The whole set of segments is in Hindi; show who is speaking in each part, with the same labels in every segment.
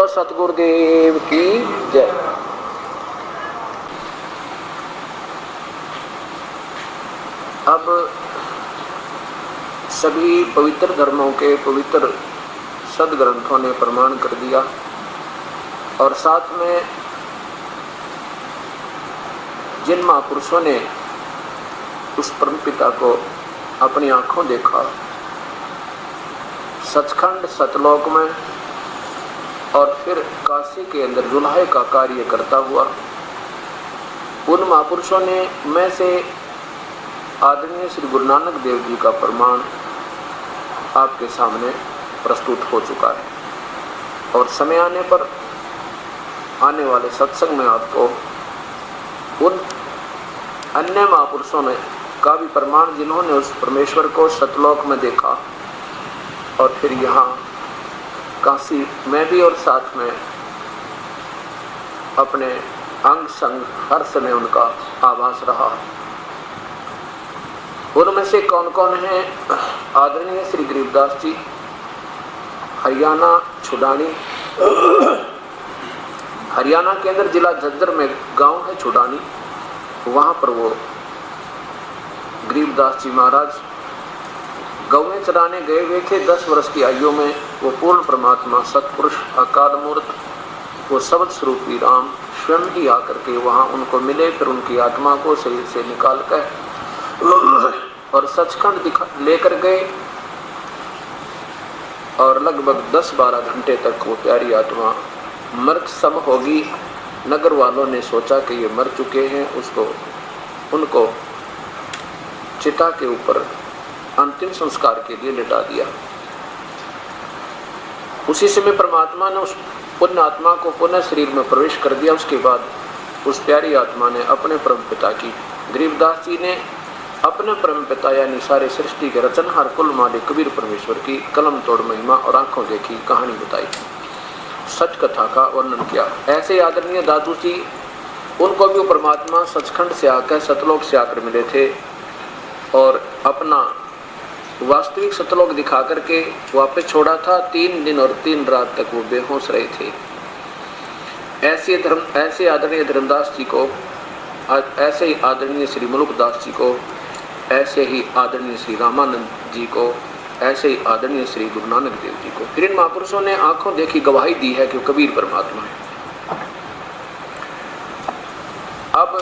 Speaker 1: सतगुरुदेव की जय। अब सभी पवित्र धर्मों के पवित्र सदग्रंथों ने प्रमाण कर दिया और साथ में जिन महापुरुषों ने उस परमपिता को अपनी आंखों देखा सचखंड सतलोक में और फिर काशी के अंदर जुल्हे का कार्य करता हुआ, उन महापुरुषों ने में से आदरणीय श्री गुरु नानक देव जी का प्रमाण आपके सामने प्रस्तुत हो चुका है और समय आने पर आने वाले सत्संग में आपको उन अन्य महापुरुषों ने का भी प्रमाण जिन्होंने उस परमेश्वर को सतलोक में देखा और फिर यहाँ काशी में भी और साथ में अपने अंग संग हर समय उनका आभास रहा। उनमें से कौन कौन है? आदरणीय श्री गरीबदास जी, हरियाणा छुडानी, हरियाणा के अंदर जिला झज्जर में गांव है छुडानी, वहां पर वो गरीबदास जी महाराज गौएं चराने गए हुए थे। 10 वर्ष की आयु में वो पूर्ण परमात्मा सतपुरुष अकाल मूर्त वो शब्द स्वरूपी राम स्वयं ही आकर के वहाँ उनको मिले। फिर उनकी आत्मा को शरीर से निकाल कर और सचखंड लेकर गए और लगभग 10-12 घंटे तक वो प्यारी आत्मा मृत सम होगी। नगर वालों ने सोचा कि ये मर चुके हैं, उनको चिता के ऊपर अंतिम संस्कार के लिए लिटा दिया। उसी समय परमात्मा ने उस पुण्य आत्मा को पुनः शरीर में प्रवेश कर दिया। उसके बाद उस प्यारी आत्मा ने अपने परमपिता की, गरीबदास जी ने अपने परमपिता यानी सारे सृष्टि के रचनहार कुल मालिक कबीर परमेश्वर की कलम तोड़ महिमा और आंखों देखी कहानी बताई, सच कथा का वर्णन किया। ऐसे आदरणीय दादू जी, उनको भी परमात्मा सचखंड से आकर सतलोक से आकर मिले थे और अपना वास्तविक सतलोक दिखा करके वापस छोड़ा था। 3 दिन और 3 रात तक वो बेहोश रहे थे। ऐसे आदरणीय धर्मदास जी को, ऐसे ही आदरणीय श्री मुलुकदास जी को, ऐसे ही आदरणीय श्री रामानंद जी को, ऐसे ही आदरणीय श्री गुरु नानक देव जी को, फिर इन महापुरुषों ने आंखों देखी गवाही दी है कि कबीर परमात्मा है। अब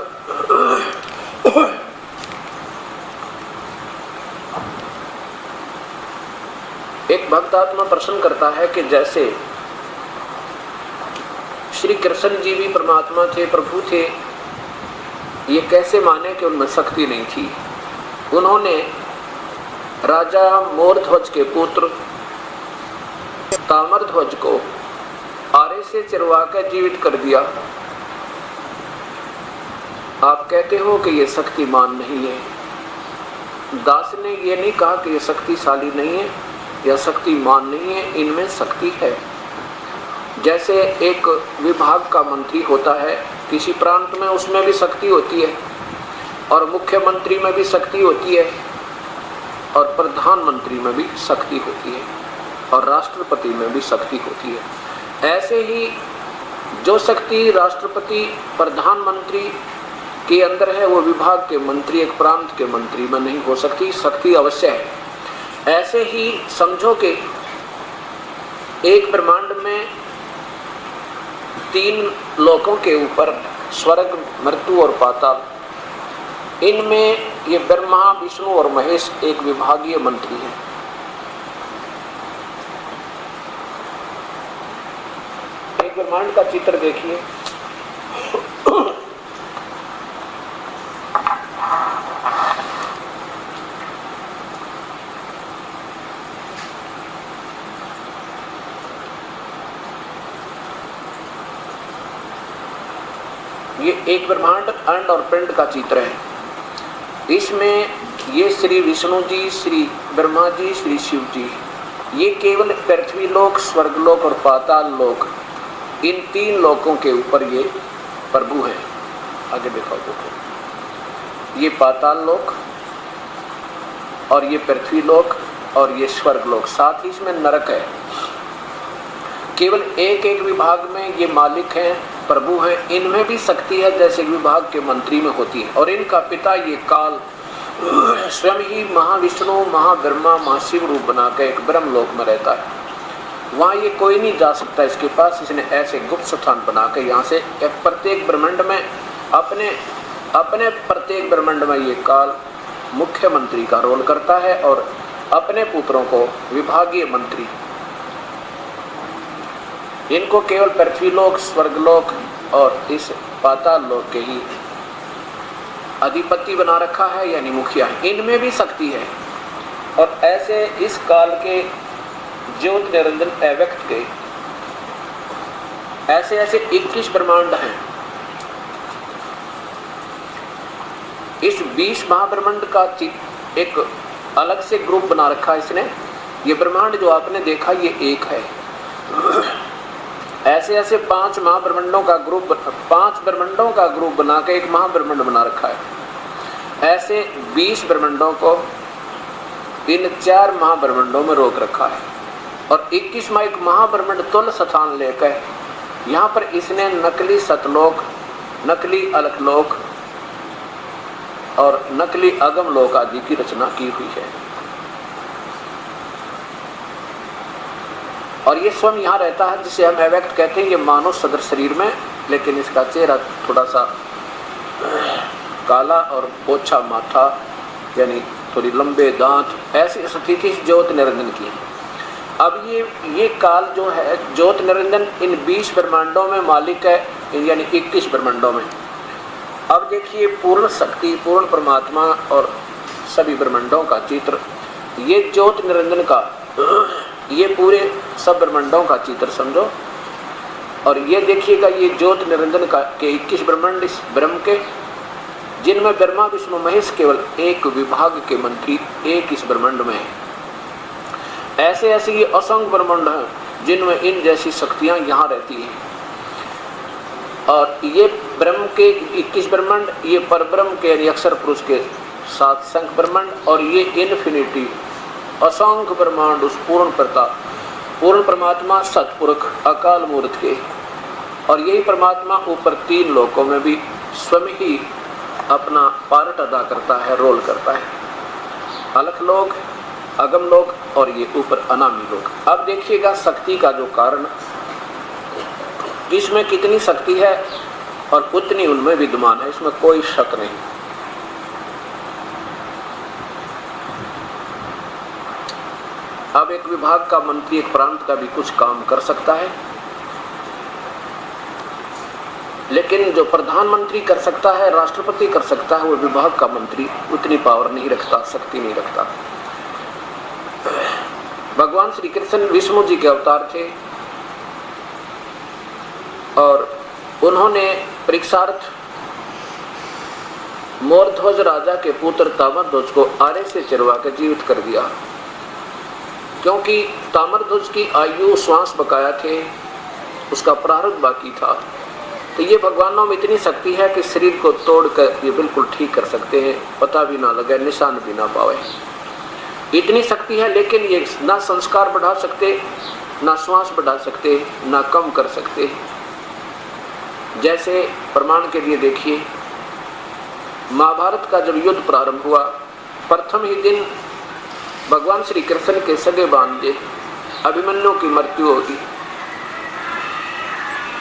Speaker 1: एक भक्त आत्मा प्रश्न करता है कि जैसे श्री कृष्ण जी भी परमात्मा थे, प्रभु थे, ये कैसे माने कि उनमें शक्ति नहीं थी? उन्होंने राजा मोरध्वज के पुत्र ताम्रध्वज को आरे से चिरवा कर जीवित कर दिया। आप कहते हो कि ये शक्तिमान नहीं है। दास ने ये नहीं कहा कि ये शक्तिशाली नहीं है या शक्तिमान नहीं है, इनमें शक्ति है। जैसे एक विभाग का मंत्री होता है किसी प्रांत में, उसमें भी शक्ति होती है और मुख्यमंत्री में भी शक्ति होती है और प्रधानमंत्री में भी शक्ति होती है और राष्ट्रपति में भी शक्ति होती है। ऐसे ही जो शक्ति राष्ट्रपति प्रधानमंत्री के अंदर है वो विभाग के मंत्री, एक प्रांत के मंत्री में नहीं हो सकती। शक्ति अवश्य है। ऐसे ही समझो कि एक ब्रह्मांड में 3 लोकों के ऊपर स्वर्ग, मृत्यु और पाताल, इनमें ये ब्रह्मा, विष्णु और महेश एक विभागीय मंत्री है। एक ब्रह्मांड का चित्र देखिए। ये एक ब्रह्मांड अंड और पिंड का चित्र है। इसमें ये श्री विष्णु जी, श्री ब्रह्मा जी, श्री शिव जी, ये केवल पृथ्वी लोक, स्वर्गलोक और पाताल लोक, इन 3 लोकों के ऊपर ये प्रभु है। आगे दिखाओ, देखो, ये पाताल लोक और ये पृथ्वी लोक और ये स्वर्ग लोक, साथ ही इसमें नरक है। केवल एक एक विभाग में ये मालिक हैं, प्रभु हैं, इनमें भी शक्ति है जैसे विभाग के मंत्री में होती है। और इनका पिता ये काल स्वयं ही महाविष्णु, महाब्रह्मा, महाशिव रूप बना के एक ब्रह्म लोक में रहता है। वहाँ ये कोई नहीं जा सकता इसके पास। इसने ऐसे गुप्त स्थान बना के यहाँ से प्रत्येक ब्रह्मांड में अपने प्रत्येक ब्रह्मांड में ये काल मुख्यमंत्री का रोल करता है और अपने पुत्रों को विभागीय मंत्री, इनको केवल पृथ्वीलोक, स्वर्गलोक और इस पाताल लोक के ही अधिपति बना रखा है, यानी मुखिया है। इनमें भी शक्ति है। और ऐसे इस काल के ज्योत निरंजन अव्यक्त के ऐसे ऐसे 21 ब्रह्मांड हैं। इस 20 महाब्रह्मांड का एक अलग से ग्रुप बना रखा है इसने। ये ब्रह्मांड जो आपने देखा ये एक है। ऐसे ऐसे 5 महाब्रह्मांडों का ग्रुप, 5 ब्रह्मांडों का ग्रुप बना के एक महाब्रह्मांड बना रखा है। ऐसे 20 ब्रह्मांडों को इन 4 महाब्रह्मांडों में रोक रखा है। और 21वां एक महाब्रह्मांड तुल स्थान लेकर यहाँ पर इसने नकली सतलोक, नकली अलखलोक और नकली अगम लोक आदि की रचना की हुई है। और ये स्वयं यहाँ रहता है जिसे हम अव्यक्त कहते हैं। ये मानव सदृश शरीर में, लेकिन इसका चेहरा थोड़ा सा काला और पोछा माथा, यानी थोड़ी लंबे दांत, ऐसी स्थिति ज्योत निरंजन की है। अब ये काल जो है ज्योत निरंजन इन 20 ब्रह्मांडों में मालिक है, यानी 21 ब्रह्मांडों में। अब देखिए पूर्ण शक्ति, पूर्ण परमात्मा और सभी ब्रह्मांडों का चित्र, ये ज्योत निरंजन का, ये पूरे सब ब्रह्मांडों का चित्र समझो। और ये देखिएगा ये ज्योत निरंजन का के 21 ब्रह्मांड इस ब्रह्म के, जिनमें ब्रह्मा विष्णु महेश केवल एक विभाग के मंत्री एक इस ब्रह्मांड में है। ऐसे ऐसे ये असंख्य ब्रह्मांड हैं जिनमें इन जैसी शक्तियां यहाँ रहती हैं। और ये ब्रह्म के 21 ब्रह्मांड, ये परब्रह्म के अक्षर पुरुष के 7 संख्य ब्रह्मांड, और ये इन्फिनिटी असंख्य ब्रह्मांड उस पूर्ण परमात्मा सतपुरुष अकाल मूर्त के। और यही परमात्मा ऊपर 3 लोकों में भी स्वयं ही अपना पार्ट अदा करता है, रोल करता है। अलख लोक, अगम लोक और ये ऊपर अनामी लोक। अब देखिएगा शक्ति का जो कारण, इसमें कितनी शक्ति है और उतनी उनमें विद्यमान है, इसमें कोई शक नहीं। अब एक विभाग का मंत्री एक प्रांत का भी कुछ काम कर सकता है, लेकिन जो प्रधानमंत्री कर सकता है, राष्ट्रपति कर सकता है, वो विभाग का मंत्री उतनी पावर नहीं रखता, शक्ति नहीं रखता। भगवान श्री कृष्ण विष्णु जी के अवतार थे और उन्होंने परीक्षार्थ मोरध्वज राजा के पुत्र ताम्रध्वज को आरे से चिरवा के जीवित कर दिया, क्योंकि ताम्रध्वज की आयु श्वास बकाया थे, उसका प्रारब्ध बाकी था। तो ये भगवानों में इतनी शक्ति है कि शरीर को तोड़कर ये बिल्कुल ठीक कर सकते हैं, पता भी ना लगे, निशान भी ना पावे, इतनी शक्ति है। लेकिन ये ना संस्कार बढ़ा सकते, ना श्वास बढ़ा सकते, ना कम कर सकते। जैसे प्रमाण के लिए देखिए, महाभारत का जब युद्ध प्रारंभ हुआ, प्रथम ही दिन भगवान श्री कृष्ण के सगे भांजे अभिमन्यु की मृत्यु होगी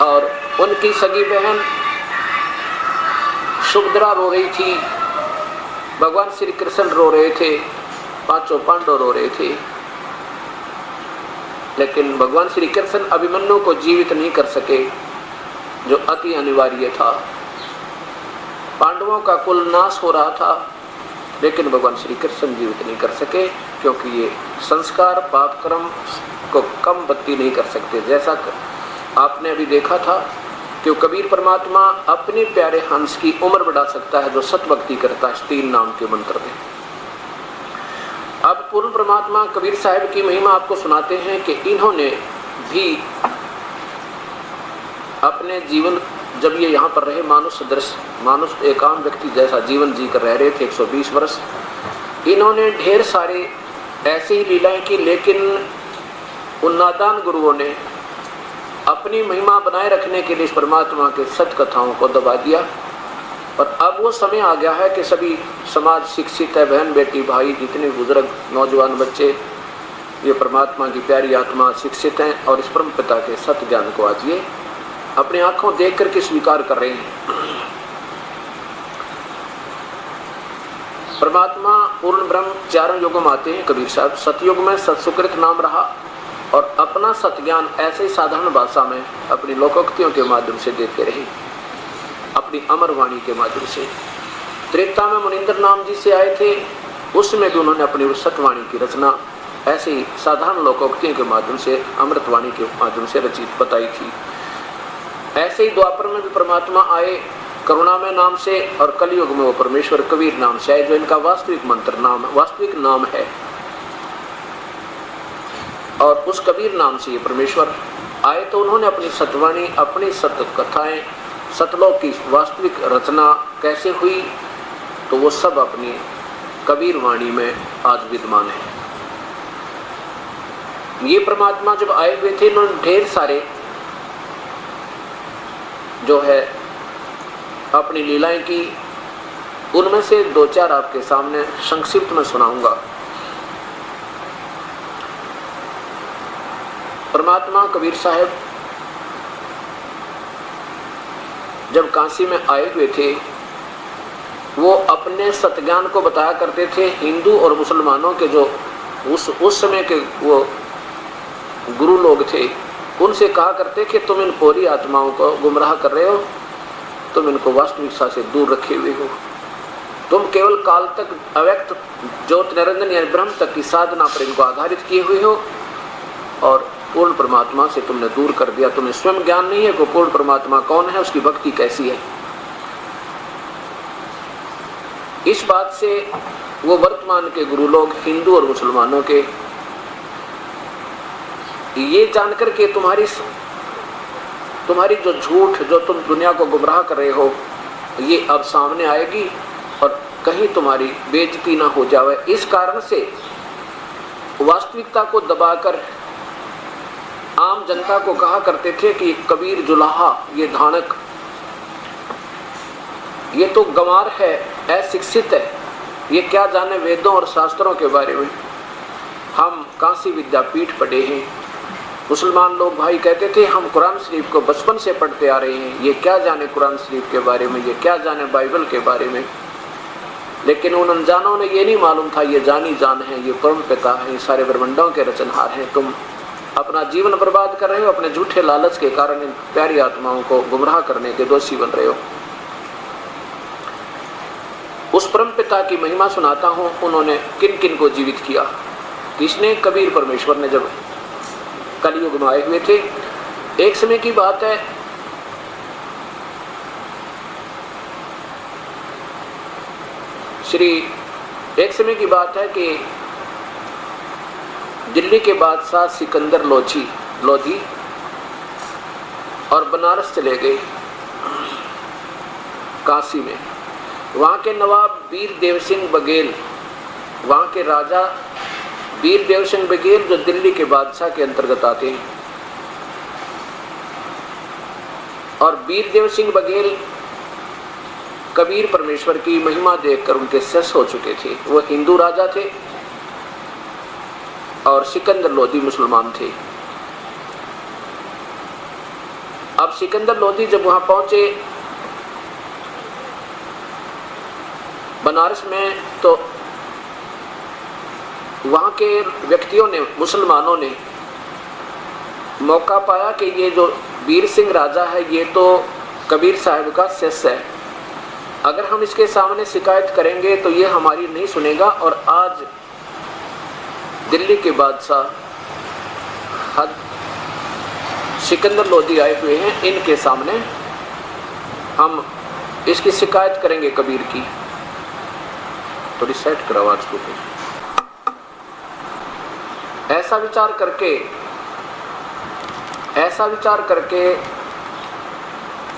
Speaker 1: और उनकी सगी बहन सुभद्रा रो रही थी, भगवान श्री कृष्ण रो रहे थे, 5 पांडव रो रहे थे। लेकिन भगवान श्री कृष्ण अभिमन्यु को जीवित नहीं कर सके, जो अति अनिवार्य था। पांडवों का कुल नाश हो रहा था, लेकिन भगवान श्री कृष्ण जीवित नहीं कर सके, क्योंकि ये संस्कार पाप कर्म को कम बत्ती नहीं कर सकते। जैसा आपने अभी देखा था कि कबीर परमात्मा अपने प्यारे हंस की उम्र बढ़ा सकता है जो सतभक्ति करता है 3 नाम के मंत्र में। अब पूर्ण परमात्मा कबीर साहब की महिमा आपको सुनाते हैं कि इन्होंने भी अपने जीवन, जब ये यहाँ पर रहे मानुष एक आम व्यक्ति जैसा जीवन जी कर रह रहे थे 120 वर्ष, इन्होंने ढेर सारे ऐसी ही लीलाएं की, लेकिन उन नादान गुरुओं ने अपनी महिमा बनाए रखने के लिए इस परमात्मा के सत्य कथाओं को दबा दिया। और अब वो समय आ गया है कि सभी समाज शिक्षित है, बहन बेटी भाई जितने बुजुर्ग नौजवान बच्चे, ये परमात्मा की प्यारी आत्मा शिक्षित हैं और इस परम पिता के सत्य ज्ञान को आज ये अपनी आंखों देख करके स्वीकार कर रहे हैं। परमात्मा पूर्ण ब्रह्म चारों युगों में आते हैं। कबीर साहब सतयुग में सत्सुकृत नाम रहा और अपना सत्य ज्ञान ऐसे ही साधारण भाषा में अपनी लोकोक्तियों के माध्यम से देते रहे, अपनी अमर वाणी के माध्यम से। त्रेता में मुनिंद्र नाम जी से आए थे, उसमें भी उन्होंने अपनी सत्यवाणी की रचना ऐसे ही साधारण लोकोक्तियों के माध्यम से, अमृतवाणी के माध्यम से रचित बताई थी। ऐसे ही द्वापर में भी परमात्मा आए करुणामय नाम से और कलयुग में वो परमेश्वर कबीर नाम से आए, जो इनका वास्तविक मंत्र नाम, वास्तविक नाम है। और उस कबीर नाम से ये परमेश्वर आए तो उन्होंने अपनी सतवाणी, अपनी सत्य कथाएं, सतलोक की वास्तविक रचना कैसे हुई, तो वो सब अपनी कबीर वाणी में आज विद्यमान है। ये परमात्मा जब आए हुए थे, इन्होंने ढेर सारे जो है अपनी लीलाएं की। उनमें से दो चार आपके सामने संक्षिप्त में सुनाऊंगा। परमात्मा कबीर साहब जब काशी में आए हुए थे, वो अपने सत्यज्ञान को बताया करते थे। हिंदू और मुसलमानों के जो उस समय के वो गुरु लोग थे, उनसे कहा करते कि तुम इन पोरी आत्माओं को गुमराह कर रहे हो, तुम इनको वास्तविकता से दूर रखे हुए हो, तुम केवल काल तक अव्यक्त ज्योत निरंजन या ब्रह्म तक की साधना पर इनको आधारित किए हुए हो और पूर्ण परमात्मा से तुमने दूर कर दिया। तुम्हें स्वयं ज्ञान नहीं है कि पूर्ण परमात्मा कौन है, उसकी भक्ति कैसी है। इस बात से वो वर्तमान के गुरु लोग हिंदू और मुसलमानों के ये जानकर के तुम्हारी जो झूठ, जो तुम दुनिया को गुमराह कर रहे हो, ये अब सामने आएगी और कहीं तुम्हारी बेइज्जती ना हो जाए, इस कारण से वास्तविकता को दबाकर आम जनता को कहा करते थे कि कबीर जुलाहा, ये धानक, ये तो गंवार है, अशिक्षित है, ये क्या जाने वेदों और शास्त्रों के बारे में। हम काशी विद्यापीठ पढ़े हैं। मुसलमान लोग भाई कहते थे हम कुरान शरीफ को बचपन से पढ़ते आ रहे हैं, ये क्या जाने कुरान शरीफ के बारे में, ये क्या जाने बाइबल के बारे में। लेकिन उन अनजानों ने ये नहीं मालूम था ये जानी जान है, ये परम पिता है, ये सारे ब्रह्मांडों के रचनहार हैं। तुम अपना जीवन बर्बाद कर रहे हो, अपने झूठे लालच के कारण इन प्यारी आत्माओं को गुमराह करने के दोषी बन रहे हो। उस परम पिता की महिमा सुनाता हूँ, उन्होंने किन किन को जीवित किया। किसने? कबीर परमेश्वर ने जब कलयुग में आए हुए थे। एक समय की बात है, एक समय की बात है कि दिल्ली के बादशाह सिकंदर लोधी और बनारस चले गए काशी में। वहाँ के नवाब वीरदेव सिंह बघेल, वहाँ के राजा वीरदेव सिंह बघेल जो दिल्ली के बादशाह के अंतर्गत आते हैं, और वीरदेव सिंह बघेल कबीर परमेश्वर की महिमा देखकर उनके शिष्य हो चुके थे। वो हिंदू राजा थे और सिकंदर लोधी मुसलमान थे। अब सिकंदर लोधी जब वहां पहुंचे बनारस में, तो वहां के व्यक्तियों ने, मुसलमानों ने मौका पाया कि ये जो वीर सिंह राजा है ये तो कबीर साहब का शिष्य है, अगर हम इसके सामने शिकायत करेंगे तो ये हमारी नहीं सुनेगा। और आज दिल्ली के बादशाह सिकंदर लोधी आए हुए हैं, इनके सामने हम इसकी शिकायत करेंगे कबीर की। थोड़ी सेट करो आवाज को। ऐसा विचार करके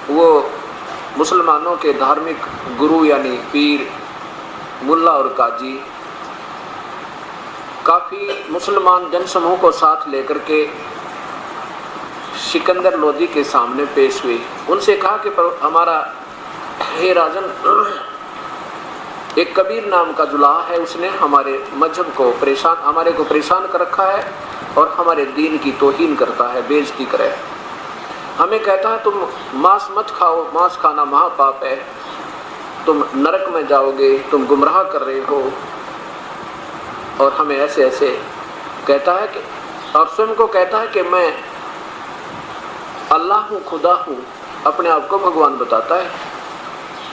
Speaker 1: वो मुसलमानों के धार्मिक गुरु यानी पीर, मुल्ला और काजी काफी मुसलमान जनसमूह को साथ लेकर के सिकंदर लोदी के सामने पेश हुए। उनसे कहा कि हमारा हे राजन, एक कबीर नाम का जुलाहा है, उसने हमारे मजहब को हमारे को परेशान कर रखा है और हमारे दीन की तौहीन करता है, बेइज्जती करे। हमें कहता है तुम मांस मत खाओ, मांस खाना महापाप है, तुम नरक में जाओगे, तुम गुमराह कर रहे हो। और हमें ऐसे ऐसे कहता है कि, और स्वयं को कहता है कि मैं अल्लाह हूँ, खुदा हूँ, अपने आप को भगवान बताता है।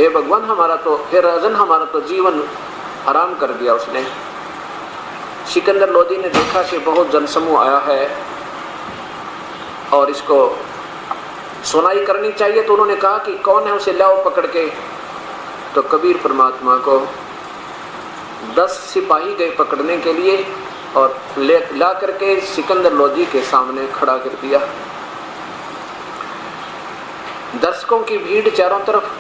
Speaker 1: ए भगवान, हमारा तो, हे राजन, हमारा तो जीवन हराम कर दिया उसने। सिकंदर लोदी ने देखा कि बहुत जनसमूह आया है और इसको सुनाई करनी चाहिए, तो उन्होंने कहा कि कौन है, उसे लाओ पकड़ के। तो कबीर परमात्मा को 10 सिपाही गए पकड़ने के लिए और ला करके सिकंदर लोदी के सामने खड़ा कर दिया। दर्शकों की भीड़ चारों तरफ,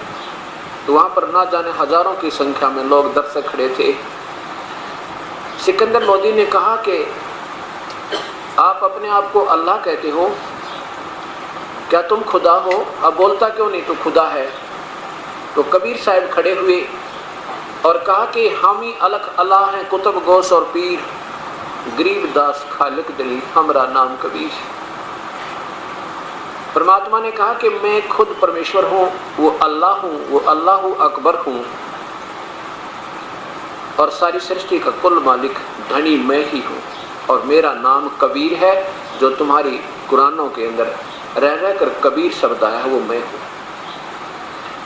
Speaker 1: तो वहां पर ना जाने हजारों की संख्या में लोग दर्शक खड़े थे। सिकंदर लोदी ने कहा कि आप अपने आप को अल्लाह कहते हो, क्या तुम खुदा हो? अब बोलता क्यों नहीं तू खुदा है? तो कबीर साहब खड़े हुए और कहा कि हम ही अलग अल्लाह हैं, कुतुब गौस और पीर, गरीब दास खालिक दिली, हमारा नाम कबीर। परमात्मा ने कहा कि मैं खुद परमेश्वर हूँ, वो अल्लाह अकबर हूँ और सारी सृष्टि का कुल मालिक धनी मैं ही हूँ और मेरा नाम कबीर है। जो तुम्हारी कुरानों के अंदर रह रह कर कबीर शब्द आया है वो मैं हूँ।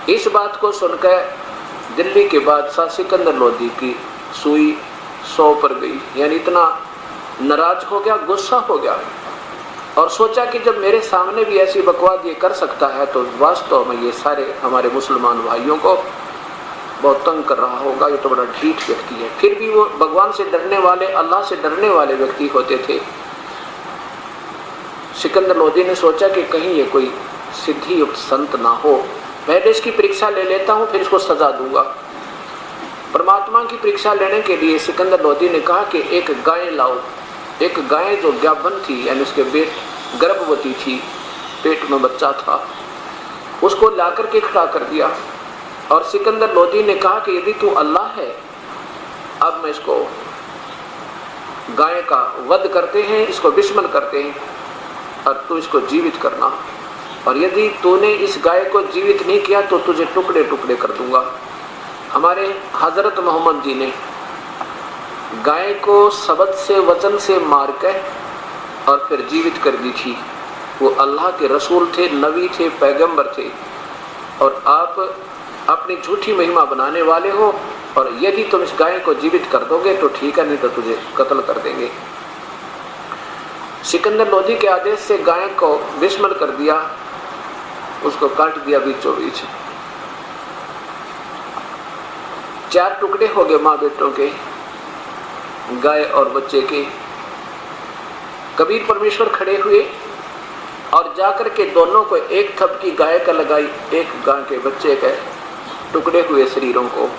Speaker 1: इस बात को सुनकर दिल्ली के बादशाह सिकंदर लोदी की सुई 100 पर गई, यानी इतना नाराज हो गया, गुस्सा हो गया और सोचा कि जब मेरे सामने भी ऐसी बकवास ये कर सकता है तो वास्तव में ये सारे हमारे मुसलमान भाइयों को बहुत तंग कर रहा होगा, ये तो बड़ा ढीठ व्यक्ति है। फिर भी वो भगवान से डरने वाले, अल्लाह से डरने वाले व्यक्ति होते थे। सिकंदर लोदी ने सोचा कि कहीं ये कोई सिद्धि युक्त संत ना हो, पहले इसकी परीक्षा ले लेता हूँ, फिर इसको सजा दूंगा। परमात्मा की परीक्षा लेने के लिए सिकंदर लोदी ने कहा कि एक गाय लाओ। एक गाय जो ज्ञापन थी, यानी उसके गर्भवती थी, पेट में बच्चा था, उसको लाकर के खड़ा कर दिया और सिकंदर लोदी ने कहा कि यदि तू अल्लाह है, अब मैं इसको गाय का वध करते हैं, इसको विस्मरण करते हैं और तू इसको जीवित करना, और यदि तूने इस गाय को जीवित नहीं किया तो तुझे टुकड़े टुकड़े कर दूंगा। हमारे हजरत मोहम्मद जी ने गाय को शब्द से, वचन से मार कर और फिर जीवित कर दी थी। वो अल्लाह के रसूल थे, नबी थे, पैगंबर थे, और आप अपनी झूठी महिमा बनाने वाले हो, और यदि तुम इस गाय को जीवित कर दोगे तो ठीक है, नहीं तो तुझे कत्ल कर देंगे। सिकंदर लोदी के आदेश से गाय को विस्मरण कर दिया, उसको काट दिया बीचों बीच। 4 टुकड़े हो गए माँ बेटों के, गाय और बच्चे के। कबीर परमेश्वर खड़े हुए और जाकर के दोनों को एक थपकी गाय का लगाई, एक गाय के बच्चे के टुकड़े हुए शरीरों को।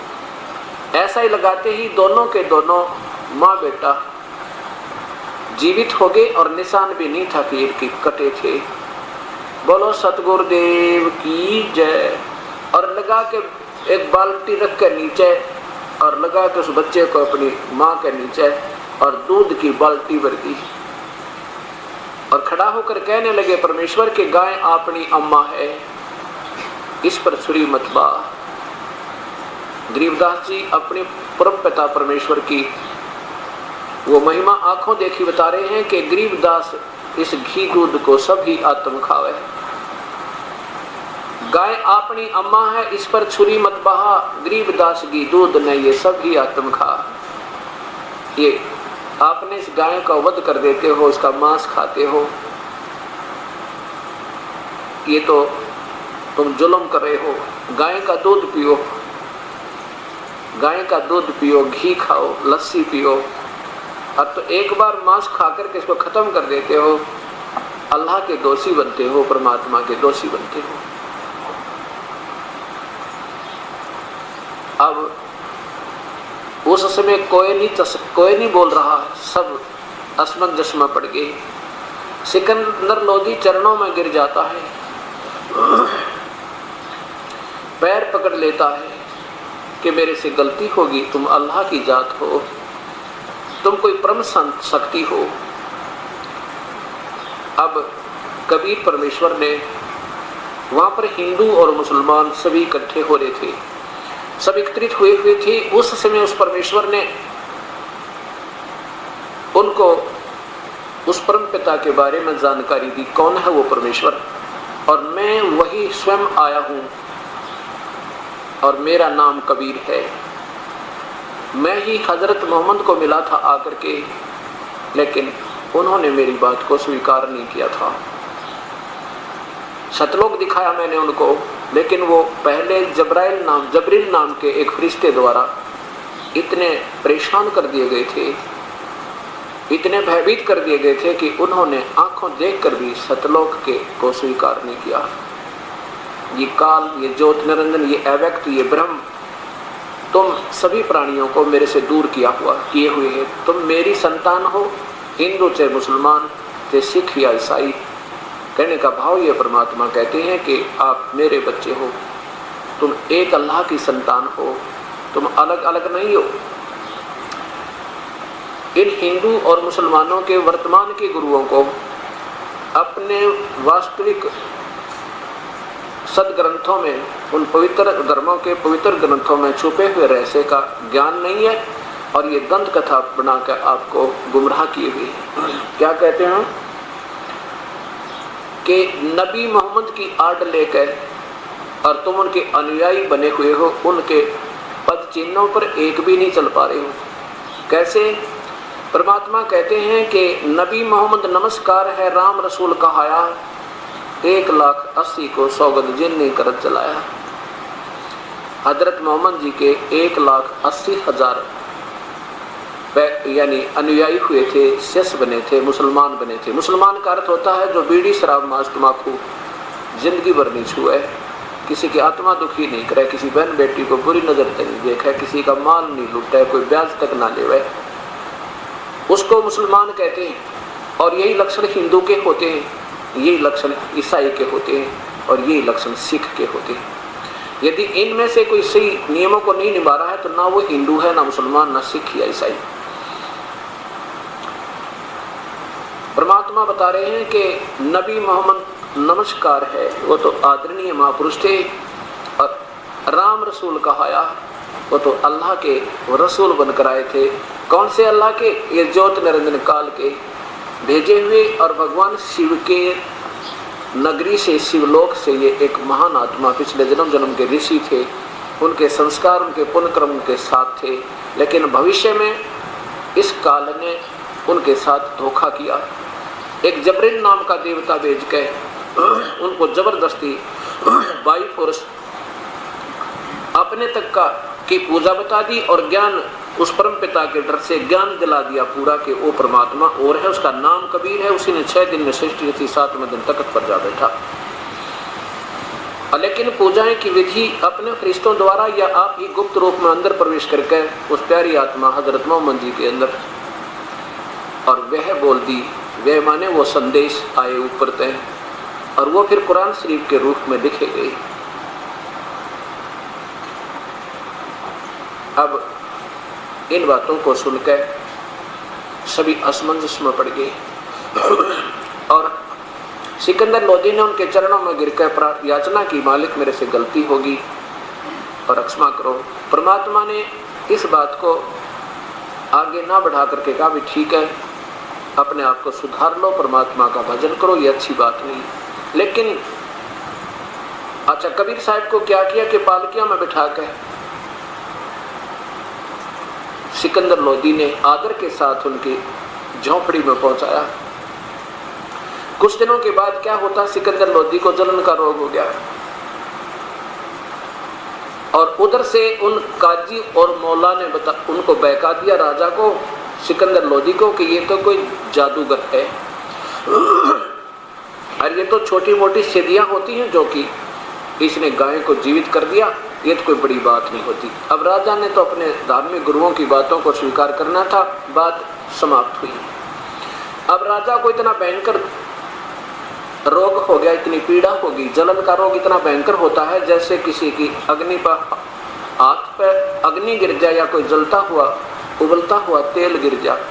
Speaker 1: ऐसा ही लगाते ही दोनों के दोनों माँ बेटा जीवित हो गए और निशान भी नहीं था कि इनके कटे थे। बोलो सतगुरुदेव की जय। और लगा के एक बाल्टी रख कर नीचे और लगा के उस बच्चे को अपनी माँ के नीचे और दूध की बाल्टी भर दी और खड़ा होकर कहने लगे, परमेश्वर की गाय अपनी अम्मा है, इस पर छुरी मत बा। गरीबदास जी अपने परम पिता परमेश्वर की वो महिमा आंखों देखी बता रहे हैं कि गरीबदास इस घी दूध को सभी आत्म खावे। गाय अपनी अम्मा है, इस पर छुरी मत बहा, गरीबदास की दूध ने ये सभी आत्म खा। ये आपने इस गाय का वध कर देते हो, इसका मांस खाते हो, ये तो तुम जुल्म कर रहे हो। गाय का दूध पियो, गाय का दूध पियो, घी खाओ, लस्सी पियो, अब तो एक बार मांस खाकर के इसको खत्म कर देते हो। अल्लाह के दोषी बनते हो, परमात्मा के दोषी बनते हो। अब उस समय कोई नहीं बोल रहा, सब असमंजस में पड़ गए। सिकंदर लोदी चरणों में गिर जाता है, पैर पकड़ लेता है कि मेरे से गलती होगी, तुम अल्लाह की जात हो, तुम कोई परम शक्ति हो। अब कबीर परमेश्वर ने, वहाँ पर हिंदू और मुसलमान सभी इकट्ठे हो रहे थे, सब एकत्रित हुए थे। उस समय उस परमेश्वर ने उनको उस परम पिता के बारे में जानकारी दी, कौन है वो परमेश्वर, और मैं वही स्वयं आया हूँ और मेरा नाम कबीर है। मैं ही हजरत मोहम्मद को मिला था आकर के, लेकिन उन्होंने मेरी बात को स्वीकार नहीं किया था। सतलोक दिखाया मैंने उनको, लेकिन वो पहले जबरील नाम के एक फरिश्ते द्वारा इतने परेशान कर दिए गए थे, इतने भयभीत कर दिए गए थे कि उन्होंने आंखों देखकर भी सतलोक के को स्वीकार नहीं किया। ये काल, ये ज्योत निरंजन, ये अव्यक्त, ये ब्रह्म, तुम सभी प्राणियों को मेरे से दूर किए हुए है। तुम मेरी संतान हो, हिंदू चाहे मुसलमान चाहे सिख या ईसाई। कहने का भाव ये परमात्मा कहते हैं कि आप मेरे बच्चे हो, तुम एक अल्लाह की संतान हो, तुम अलग अलग नहीं हो। इन हिंदू और मुसलमानों के वर्तमान के गुरुओं को अपने वास्तविक सदग्रंथों में, उन पवित्र धर्मों के पवित्र ग्रंथों में छुपे हुए रहस्य का ज्ञान नहीं है, और ये दंत कथा बनाकर आपको गुमराह किए हुए हैं। क्या कहते हैं कि नबी मोहम्मद की आड़ लेकर और तुम उनके अनुयायी बने हुए हो, उनके पद चिन्हों पर एक भी नहीं चल पा रहे हो। कैसे? परमात्मा कहते हैं कि नबी मोहम्मद नमस्कार है, राम रसूल कहाया, 1,80,000 को सौगंध जिन ने करत चलाया। हजरत मोहम्मद जी के 1,80,000 यानी अनुयायी हुए थे, शिष्य बने थे, मुसलमान बने थे। मुसलमान का अर्थ होता है जो बीड़ी शराब मांस तम्बाकू जिंदगी भर नहीं छुए, किसी की आत्मा दुखी नहीं करे, किसी बहन बेटी को बुरी नजर तक नहीं देखे, किसी का माल नहीं लूटे, कोई ब्याज तक ना लेवे, उसको मुसलमान कहते हैं। और यही लक्षण हिंदू के होते हैं, यही लक्षण ईसाई के होते हैं, और यही लक्षण सिख के होते हैं। यदि इनमें से कोई सही नियमों को नहीं निभा रहा है तो ना वो हिंदू है, ना मुसलमान, ना सिख या ईसाई। परमात्मा बता रहे हैं कि नबी मोहम्मद नमस्कार है, वो तो आदरणीय महापुरुष थे, और राम रसूल कहाया, वो तो अल्लाह के रसूल बनकर आए थे। कौन से अल्लाह के? ये ज्योत निरंजन काल के भेजे हुए, और भगवान शिव के नगरी से, शिवलोक से ये एक महान आत्मा पिछले जन्म के ऋषि थे, उनके संस्कार, उनके पुण्य कर्म उनके साथ थे, लेकिन भविष्य में इस काल ने उनके साथ धोखा किया। एक जबरील नाम का देवता भेज के उनको जबरदस्ती बाई फोर्स अपने तक की पूजा बता दी, और ज्ञान उस परम पिता के डर से ज्ञान दिला दिया पूरा कि वो परमात्मा और है, उसका नाम कबीर है। उसी ने 6 दिन में सृष्टि थी, 7वें दिन तख्त पर जा बैठा। लेकिन पूजाएं की विधि अपने फरिश्तों द्वारा या आप ही गुप्त रूप में अंदर प्रवेश करके उस प्यारी आत्मा हजरत मोहम्मद जी के अंदर, और वह बोल दी, वह माने वो संदेश आए ऊपर तय, और वो फिर कुरान शरीफ के रूप में लिखे गए। अब इन बातों को सुनकर सभी असमंजस में पड़ गए, और सिकंदर लोदी ने उनके चरणों में गिरकर याचना की, मालिक मेरे से गलती होगी और क्षमा करो। परमात्मा ने इस बात को आगे ना बढ़ा करके कहा भी ठीक है, अपने आप को सुधार लो, परमात्मा का भजन करो, ये अच्छी बात नहीं। लेकिन अच्छा, कबीर साहब को क्या किया कि पालकियां में बिठा कर सिकंदर लोदी ने आदर के साथ उनकी झोंपड़ी में पहुंचाया। कुछ दिनों के बाद क्या होता, सिकंदर लोदी को जलन का रोग हो गया, और उधर से उन काजी और मौला ने उनको बहका दिया राजा को, सिकंदर लोदी को, कि ये तो कोई जादूगर है, और ये तो छोटी मोटी सिद्धियां होती हैं जो कि इसने गाय को जीवित कर दिया, ये तो कोई बड़ी बात नहीं होती। अब राजा ने तो अपने धार्मिक गुरुओं की बातों को स्वीकार करना था, बात समाप्त हुई। अब राजा को इतना भयंकर रोग हो गया, इतनी पीड़ा होगी। जलन का रोग इतना भयंकर होता है जैसे किसी की अग्नि पर हाथ पर अग्नि गिर जाए या कोई जलता हुआ उबलता हुआ तेल गिर जाए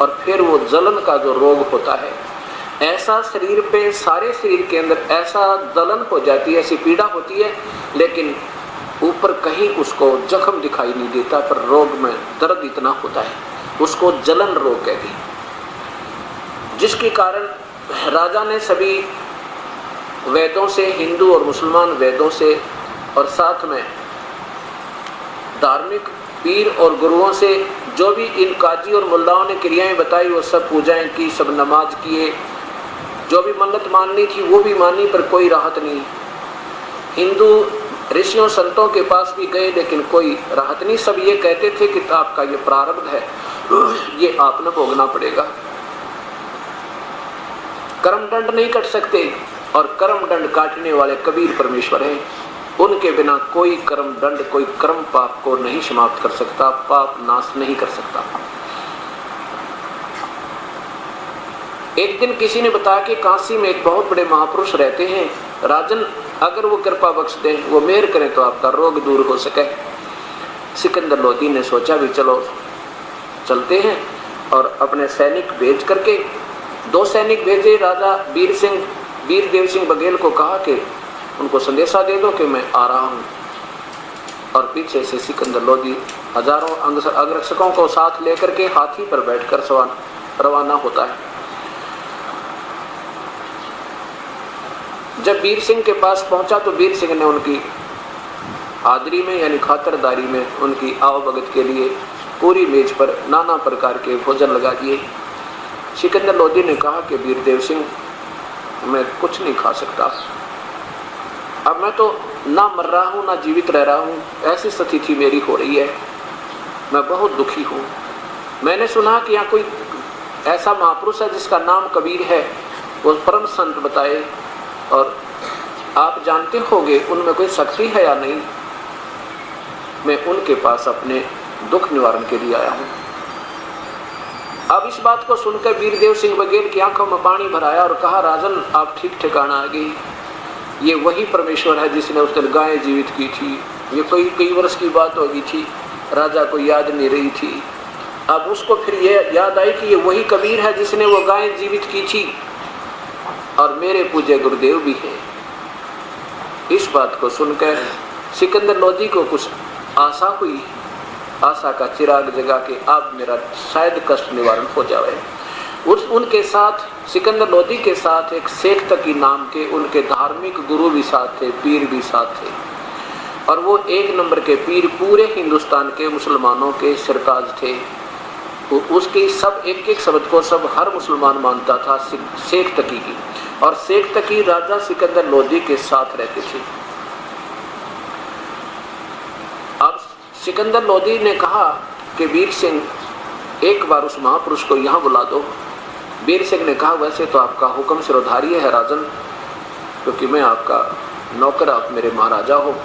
Speaker 1: और फिर वो जलन का जो रोग होता है, ऐसा शरीर पे, सारे शरीर के अंदर ऐसा जलन हो जाती है, ऐसी पीड़ा होती है, लेकिन ऊपर कहीं उसको जख्म दिखाई नहीं देता, पर रोग में दर्द इतना होता है, उसको जलन रोग कहते हैं। जिसके कारण राजा ने सभी वेदों से, हिंदू और मुसलमान वेदों से, और साथ में धार्मिक पीर और गुरुओं से जो भी इन काजी और मुल्लाओं ने क्रियाएं बताई, वो सब पूजाएं की, सब नमाज किए, जो भी मन्नत माननी थी वो भी मानी, पर कोई राहत नहीं। हिंदू ऋषियों संतों के पास भी गए, लेकिन कोई राहत नहीं। सब ये कहते थे कि आपका ये प्रारब्ध है, ये आपने भोगना पड़ेगा, कर्मदंड नहीं कट सकते, और कर्मदंड काटने वाले कबीर परमेश्वर हैं। उनके बिना कोई कर्म दंड, कोई कर्म पाप को नहीं समाप्त कर सकता, पाप नाश नहीं कर सकता। एक दिन किसी ने बताया कि काशी में एक बहुत बड़े महापुरुष रहते हैं, राजन अगर वो कृपा बख्श दें, वो मेहर करें तो आपका रोग दूर हो सके। सिकंदर लोधी ने सोचा भी चलो चलते हैं, और अपने सैनिक भेज करके 2 सैनिक भेजे। राजा वीर देव सिंह बघेल को कहा कि उनको संदेशा दे दो कि मैं आ रहा हूँ, और पीछे से सिकंदर लोधी हजारों अंगरक्षकों को साथ लेकर के हाथी पर बैठकर रवाना होता है। जब वीर सिंह के पास पहुंचा तो वीर सिंह ने उनकी हाजिरी में यानी खातिरदारी में उनकी आवभगत के लिए पूरी मेज पर नाना प्रकार के भोजन लगा दिए। सिकंदर लोधी ने कहा कि वीर देव सिंह, मैं कुछ नहीं खा सकता, अब मैं तो ना मर रहा हूँ ना जीवित रह रहा हूँ, ऐसी स्थिति मेरी हो रही है, मैं बहुत दुखी हूँ। मैंने सुना कि यहाँ कोई ऐसा महापुरुष है जिसका नाम कबीर है, वो परम संत बताए, और आप जानते होंगे उनमें कोई शक्ति है या नहीं। मैं उनके पास अपने दुख निवारण के लिए आया हूँ। अब इस बात को सुनकर वीरदेव सिंह बघेल की आंखों में पानी भराया और कहा, राजन आप ठीक ठिकाना आ गई, ये वही परमेश्वर है जिसने उस दिन गायें जीवित की थी। ये कई वर्ष की बात हो गई थी, राजा को याद नहीं रही थी। अब उसको फिर ये याद आई कि ये वही कबीर है जिसने वो गायें जीवित की थी, और मेरे पूज्य गुरुदेव भी हैं। इस बात को सुनकर सिकंदर लोधी को कुछ आशा हुई, आशा का चिराग जगा के अब मेरा शायद कष्ट निवारण हो जाए। उनके साथ, सिकंदर लोधी के साथ एक शेख तकी नाम के उनके धार्मिक गुरु भी साथ थे, पीर भी साथ थे, और वो 1 नंबर के पीर पूरे हिंदुस्तान के मुसलमानों के सरताज थे। उसकी सब एक शब्द को सब हर मुसलमान मानता था, शेख तकी की, और शेख तकी राजा सिकंदर लोधी के साथ रहते थे। अब सिकंदर लोधी ने कहा कि वीर सिंह, एक बार उस महापुरुष को यहाँ बुला दो। वीर सिंह ने कहा, वैसे तो आपका हुक्म सिरोधारी है राजन, क्योंकि मैं आपका नौकर, आप मेरे महाराजा हो,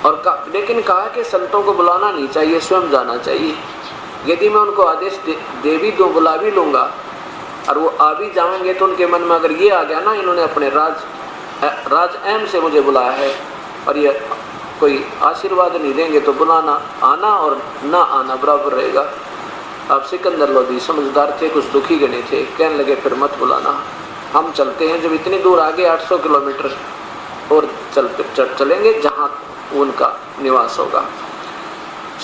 Speaker 1: और लेकिन कहा कि संतों को बुलाना नहीं चाहिए, स्वयं जाना चाहिए। यदि मैं उनको आदेश दे भी दूँ, बुला भी लूँगा, और वो आ भी जाएंगे, तो उनके मन में अगर ये आ गया ना, इन्होंने अपने राज एम से मुझे बुलाया है और ये कोई आशीर्वाद नहीं देंगे, तो बुलाना, आना और ना आना बराबर रहेगा। अब सिकंदर लोधी समझदार थे, कुछ दुखी गणे थे, कहने लगे फिर मत बुलाना, हम चलते हैं। जब इतनी दूर आगे 800 किलोमीटर और चलेंगे जहाँ उनका निवास होगा।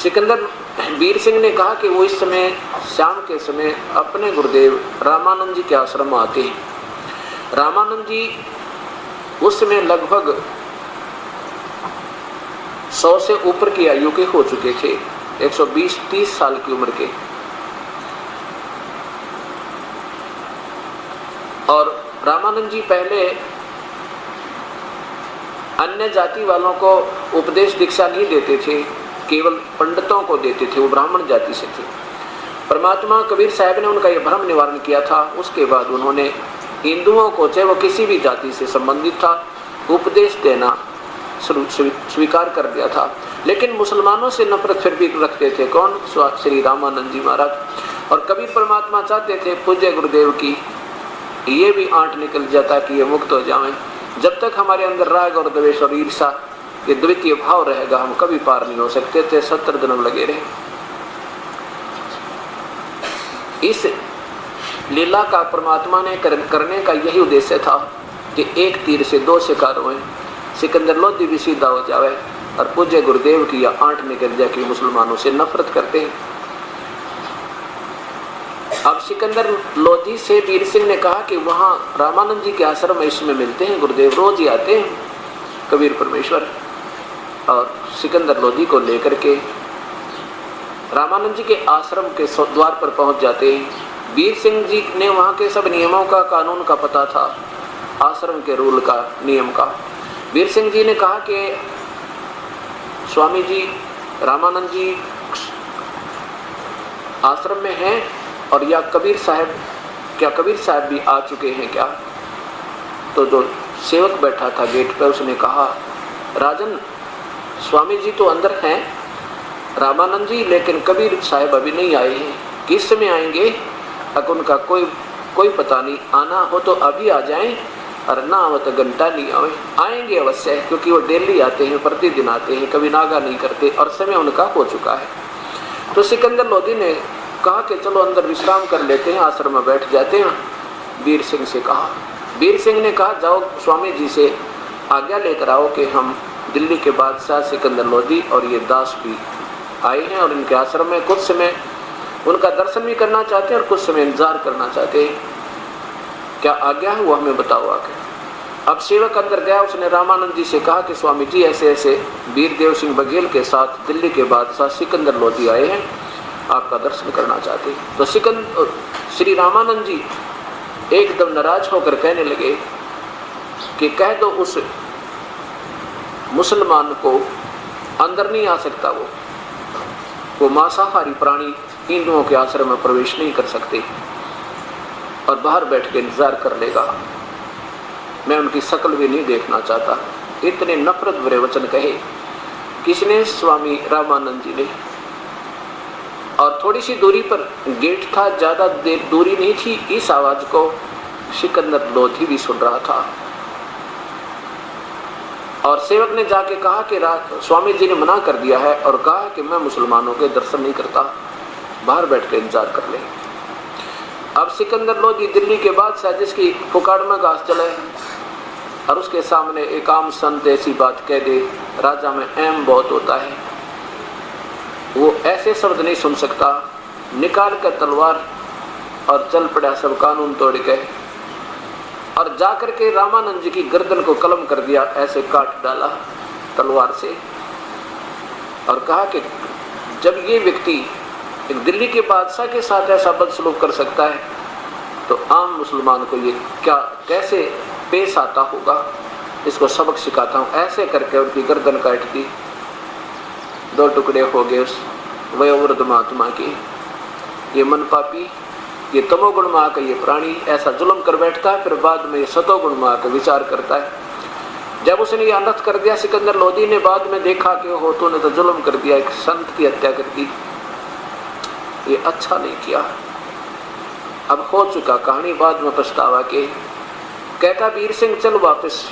Speaker 1: सिकंदर वीर सिंह ने कहा कि वो इस समय शाम के समय अपने गुरुदेव रामानंद जी के आश्रम में आते हैं। रामानंद जी उस समय लगभग 100 से ऊपर की आयु के हो चुके थे, 120-30 साल की उम्र के, और रामानंद जी पहले अन्य जाति वालों को उपदेश दीक्षा नहीं देते थे, केवल पंडितों को देते थे, वो ब्राह्मण जाति से थे। परमात्मा कबीर साहब ने उनका यह भ्रम निवारण किया था। उसके बाद उन्होंने हिंदुओं को, चाहे वो किसी भी जाति से संबंधित था, उपदेश देना स्वीकार कर दिया था। लेकिन मुसलमानों से नफरत फिर भी रखते थे। कौन? श्री रामानंद जी महाराज। और कबीर परमात्मा चाहते थे पूज्य गुरुदेव की ये भी आंट निकल जाता कि ये मुक्त हो जाएं। जब तक हमारे अंदर राग और द्वेष और ईर्षा ये द्वितीय भाव रहेगा, हम कभी पार नहीं हो सकते थे। 70 जन्म लगे रहे। इस लीला का परमात्मा ने करने का यही उद्देश्य था कि एक तीर से दो शिकार हुए, सिकंदर लोधी भी सीधा हो जावे और पूज्य गुरुदेव की यह आंट निकल जाए कि मुसलमानों से नफरत करते हैं। अब सिकंदर लोधी से वीर सिंह ने कहा कि वहाँ रामानंद जी के आश्रम में इसमें मिलते हैं, गुरुदेव रोज ही आते हैं कबीर परमेश्वर। और सिकंदर लोधी को लेकर के रामानंद जी के आश्रम के द्वार पर पहुंच जाते हैं। वीर सिंह जी ने वहाँ के सब नियमों का, कानून का पता था, आश्रम के रूल का, नियम का। वीर सिंह जी ने कहा कि स्वामी जी रामानंद जी आश्रम में हैं और या कबीर साहब, क्या कबीर साहब भी आ चुके हैं क्या? तो जो सेवक बैठा था गेट पर उसने कहा, राजन स्वामी जी तो अंदर हैं रामानंद जी, लेकिन कबीर साहब अभी नहीं आए हैं। किस समय आएंगे? अब उनका कोई पता नहीं, आना हो तो अभी आ जाएं और ना हो तो घंटा नहीं आए। आएंगे अवश्य, क्योंकि वो डेली आते हैं, प्रतिदिन आते हैं, कभी नागा नहीं करते और समय उनका हो चुका है। तो सिकंदर लोधी ने कहा कि चलो अंदर विश्राम कर लेते हैं, आश्रम में बैठ जाते हैं। वीर सिंह से कहा, वीर सिंह ने कहा जाओ स्वामी जी से आज्ञा लेकर आओ कि हम दिल्ली के बादशाह सिकंदर लोधी और ये दास भी आए हैं और इनके आश्रम में कुछ समय उनका दर्शन भी करना चाहते हैं और कुछ समय इंतजार करना चाहते हैं। क्या आज्ञा है वो हमें बताओ आके। अब सेवक अंदर गया, उसने रामानंद जी से कहा कि स्वामी जी ऐसे ऐसे वीरदेव सिंह बघेल के साथ दिल्ली के बादशाह सिकंदर लोधी आए हैं, आपका दर्शन करना चाहते हैं। तो श्री रामानंद जी एकदम नाराज होकर कहने लगे कि कह दो उस मुसलमान को अंदर नहीं आ सकता, वो मांसाहारी प्राणी हिंदुओं के आश्रम में प्रवेश नहीं कर सकते और बाहर बैठ के इंतजार कर लेगा, मैं उनकी शक्ल भी नहीं देखना चाहता। इतने नफरत भरे वचन कहे किसने? स्वामी रामानंद जी ने। और थोड़ी सी दूरी पर गेट था, ज्यादा देर दूरी नहीं थी। इस आवाज को सिकंदर लोधी भी सुन रहा था और सेवक ने जाके कहा कि स्वामी जी ने मना कर दिया है और कहा कि मैं मुसलमानों के दर्शन नहीं करता, बाहर बैठ कर इंतजार कर ले। अब सिकंदर लोधी दिल्ली के बादशाह जिसकी पुकार में घास चले और उसके सामने एक आम संत ऐसी बात कह दे, राजा में एम बहुत होता है, वो ऐसे शब्द नहीं सुन सकता। निकाल कर तलवार और चल पड़ा सब कानून तोड़ के और जाकर के रामानंद जी की गर्दन को कलम कर दिया, ऐसे काट डाला तलवार से और कहा कि जब ये व्यक्ति एक दिल्ली के बादशाह के साथ ऐसा बदसलूक कर सकता है तो आम मुसलमान को ये क्या कैसे पेश आता होगा, इसको सबक सिखाता हूँ। ऐसे करके उनकी गर्दन काट दी, 2 टुकड़े हो गए उस वयोवृद्ध महात्मा के। ये मन पापी, ये तमोगुण में आकर ये प्राणी ऐसा जुल्म कर बैठता है, फिर बाद में ये सतोगुण में आकर विचार करता है। जब उसने ये अनर्थ कर दिया सिकंदर लोधी ने, बाद में देखा कि हो तो ने तो जुल्म कर दिया, एक संत की हत्या कर दी, ये अच्छा नहीं किया। अब हो चुका कहानी, बाद में पछतावा के कहता वीर सिंह चल वापस,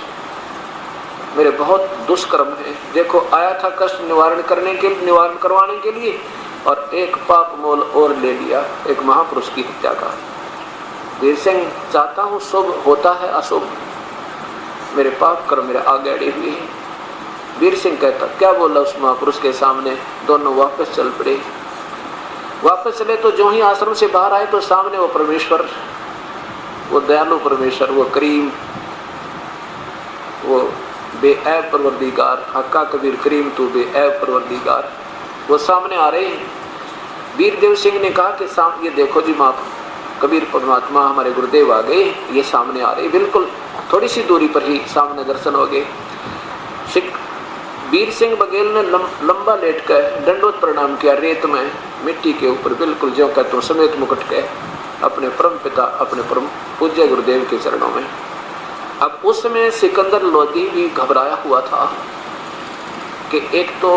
Speaker 1: मेरे बहुत दुष्कर्म है। देखो आया था कष्ट निवारण करवाने के लिए और एक पाप मोल और ले लिया, एक महापुरुष की हत्या का। वीर सिंह चाहता हूँ शुभ होता है अशुभ, मेरे पाप कर्म मेरे आगे अड़े हुए हैं। वीर सिंह कहता क्या बोला उस महापुरुष के सामने। दोनों वापस चल पड़े। वापस चले तो जो ही आश्रम से बाहर आए तो सामने वो परमेश्वर, वो दयालु परमेश्वर, वो करीम, वो बेऐब परवरदिगार, हक्का कबीर करीम तू बेऐब परवरदिगार, वो सामने आ रहे हैं। वीरदेव सिंह ने कहा कि ये देखो जी माँ कबीर परमात्मा हमारे गुरुदेव आ गए, ये सामने आ रहे। बिल्कुल थोड़ी सी दूरी पर ही सामने दर्शन हो गए। वीर सिंह बघेल ने लंबा लेट कर दंडवत प्रणाम किया रेत में, मिट्टी के ऊपर, बिल्कुल ज्यों कहते समेत मुकुट के अपने परम पिता, अपने परम पूज्य गुरुदेव के चरणों में। अब उस समय सिकंदर लोधी भी घबराया हुआ था कि एक तो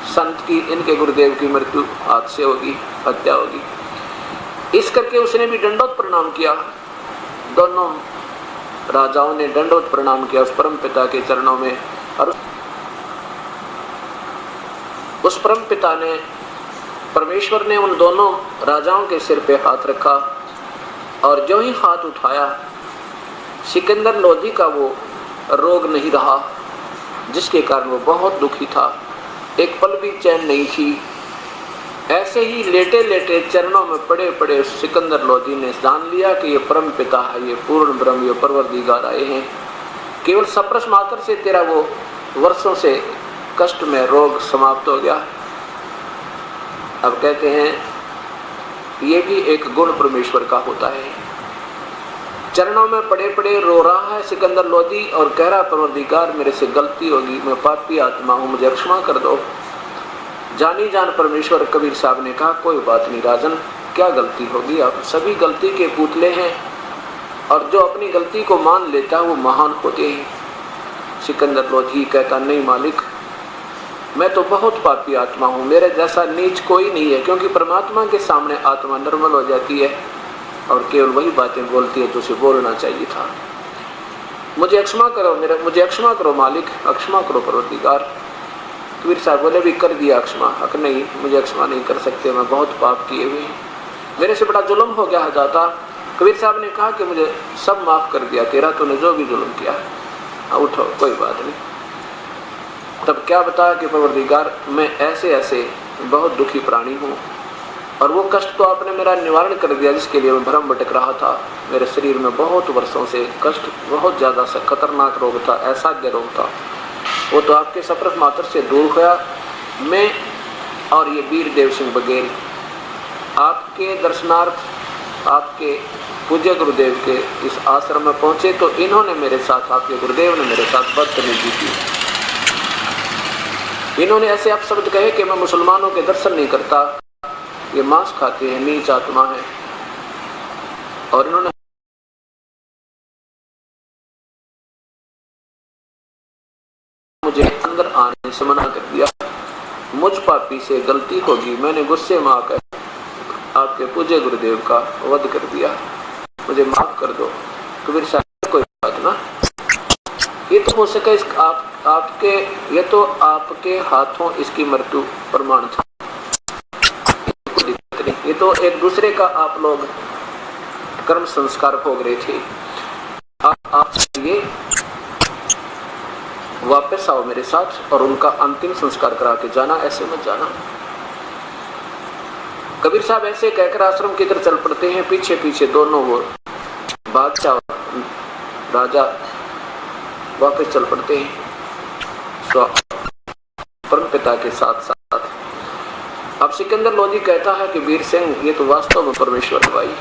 Speaker 1: संत की, इनके गुरुदेव की मृत्यु हाथ से होगी, हत्या होगी। इस करके उसने भी दंडवत प्रणाम किया। दोनों राजाओं ने दंडवत प्रणाम किया उस परम पिता के चरणों में, और उस परम पिता ने, परमेश्वर ने उन दोनों राजाओं के सिर पे हाथ रखा, और जो ही हाथ उठाया सिकंदर लोधी का वो रोग नहीं रहा, जिसके कारण वो बहुत दुखी था, एक पल भी चैन नहीं थी। ऐसे ही लेटे लेटे चरणों में पड़े पड़े सिकंदर लोधी ने जान लिया कि ये परम पिता है, ये पूर्ण ब्रह्म, ये परवरदिगार आए हैं। केवल सप्रश मात्र से तेरा वो वर्षों से कष्ट में रोग समाप्त हो गया। अब कहते हैं ये भी एक गुण परमेश्वर का होता है। चरणों में पड़े पड़े रो रहा है सिकंदर लोधी और कह रहा, परवरदिगार मेरे से गलती होगी, मैं पापी आत्मा हूँ, मुझे क्षमा कर दो। जानी जान परमेश्वर कबीर साहब ने कहा, कोई बात नहीं राजन, क्या गलती होगी, आप सभी गलती के पुतले हैं, और जो अपनी गलती को मान लेता है वो महान होते हैं। सिकंदर लोधी कहता, नहीं मालिक, मैं तो बहुत पापी आत्मा हूँ, मेरे जैसा नीच कोई नहीं है, क्योंकि परमात्मा के सामने आत्मा निर्मल हो जाती है और केवल वही बातें बोलती है तो उसे बोलना चाहिए था। मुझे क्षमा करो, मुझे क्षमा करो मालिक, क्षमा करो परवरदिगार। कबीर साहब बोले, भी कर दिया क्षमा। हक नहीं, मुझे क्षमा नहीं कर सकते, मैं बहुत पाप किए हुए हैं, मेरे से बड़ा जुल्म हो गया जाता। कबीर साहब ने कहा कि मुझे सब माफ कर दिया तेरा, तूने जो भी जुल्म किया है, उठो कोई बात नहीं। तब क्या बताया कि परवरदिगार मैं ऐसे ऐसे बहुत दुखी प्राणी हूँ, और वो कष्ट तो आपने मेरा निवारण कर दिया जिसके लिए मैं भ्रम भटक रहा था। मेरे शरीर में बहुत वर्षों से कष्ट, बहुत ज़्यादा सा खतरनाक रोग था, असाध्य रोग था, वो तो आपके सप्रश मात्र से दूर हुआ। मैं और ये वीर देव सिंह बघेल आपके दर्शनार्थ, आपके पूज्य गुरुदेव के इस आश्रम में पहुँचे, तो इन्होंने मेरे साथ, आपके गुरुदेव ने मेरे साथ बदतमीजी की। इन्होंने ऐसे आप शब्द कहे कि मैं मुसलमानों के दर्शन नहीं करता, ये मांस खाते हैं, नीच आत्मा है, और इन्होंने मुझे अंदर आने से मना कर दिया। मुझ पापी से गलती होगी, मैंने गुस्से में आकर आपके पूज्य गुरुदेव का वध कर दिया, मुझे माफ कर दो। कबीर साहब, कोई बात ना, ये तो हो सके आपके, ये तो आपके हाथों इसकी मृत्यु प्रमाण था, ये तो एक दूसरे का आप लोग कर्म संस्कार भोग रहे थे। आप ये वापस आओ मेरे साथ और उनका अंतिम संस्कार करा के जाना, ऐसे मत जाना। कबीर साहब ऐसे कहकर आश्रम की तरफ चल पड़ते हैं। पीछे पीछे दोनों वो बादशाह और राजा वापस चल पड़ते हैं परम पिता के साथ साथ। अब सिकंदर लोधी कहता है कि वीर सिंह, ये तो वास्तव में परमेश्वर है भाई।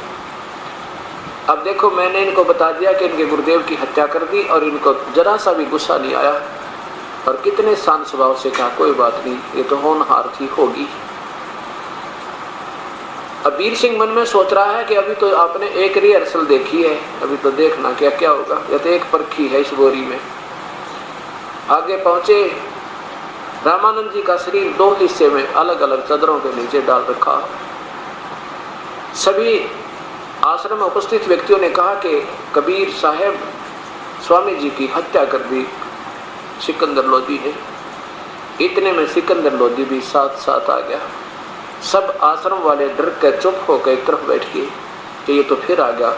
Speaker 1: अब देखो, मैंने इनको बता दिया कि इनके गुरुदेव की हत्या कर दी, और इनको जरा सा भी गुस्सा नहीं आया, और कितने शांत स्वभाव से कहा, कोई बात नहीं, ये तो होनहार थी, होगी। अब वीर सिंह मन में सोच रहा है कि अभी तो आपने एक रिहर्सल देखी है, अभी तो देखना क्या क्या होगा, यह तो एक परखी है इस बोरी में। आगे पहुंचे, रामानंद जी का शरीर दो हिस्से में अलग अलग चादरों के नीचे डाल रखा। सभी आश्रम में उपस्थित व्यक्तियों ने कहा कि कबीर साहब, स्वामी जी की हत्या कर दी सिकंदर लोधी ने। इतने में सिकंदर लोधी भी साथ साथ आ गया। सब आश्रम वाले डर कर चुप होकर एक तरफ बैठ गए कि ये तो फिर आ गया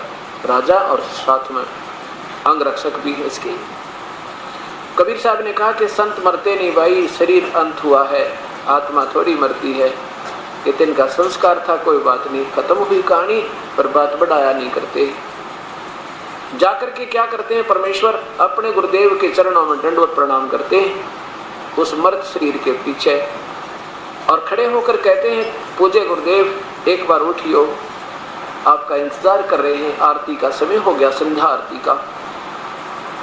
Speaker 1: राजा, और साथ में अंगरक्षक भी है इसके। कबीर साहब ने कहा कि संत मरते नहीं भाई, शरीर अंत हुआ है, आत्मा थोड़ी मरती है, ये तो इनका संस्कार था, कोई बात नहीं, खत्म हुई कहानी, पर बात बढ़ाया नहीं करते। जाकर के क्या करते हैं, परमेश्वर अपने गुरुदेव के चरणों में दंडवत प्रणाम करते हैं उस मर्द शरीर के पीछे, और खड़े होकर कहते हैं, पूज्य गुरुदेव एक बार उठियो, आपका इंतजार कर रहे हैं, आरती का समय हो गया, संध्या आरती का,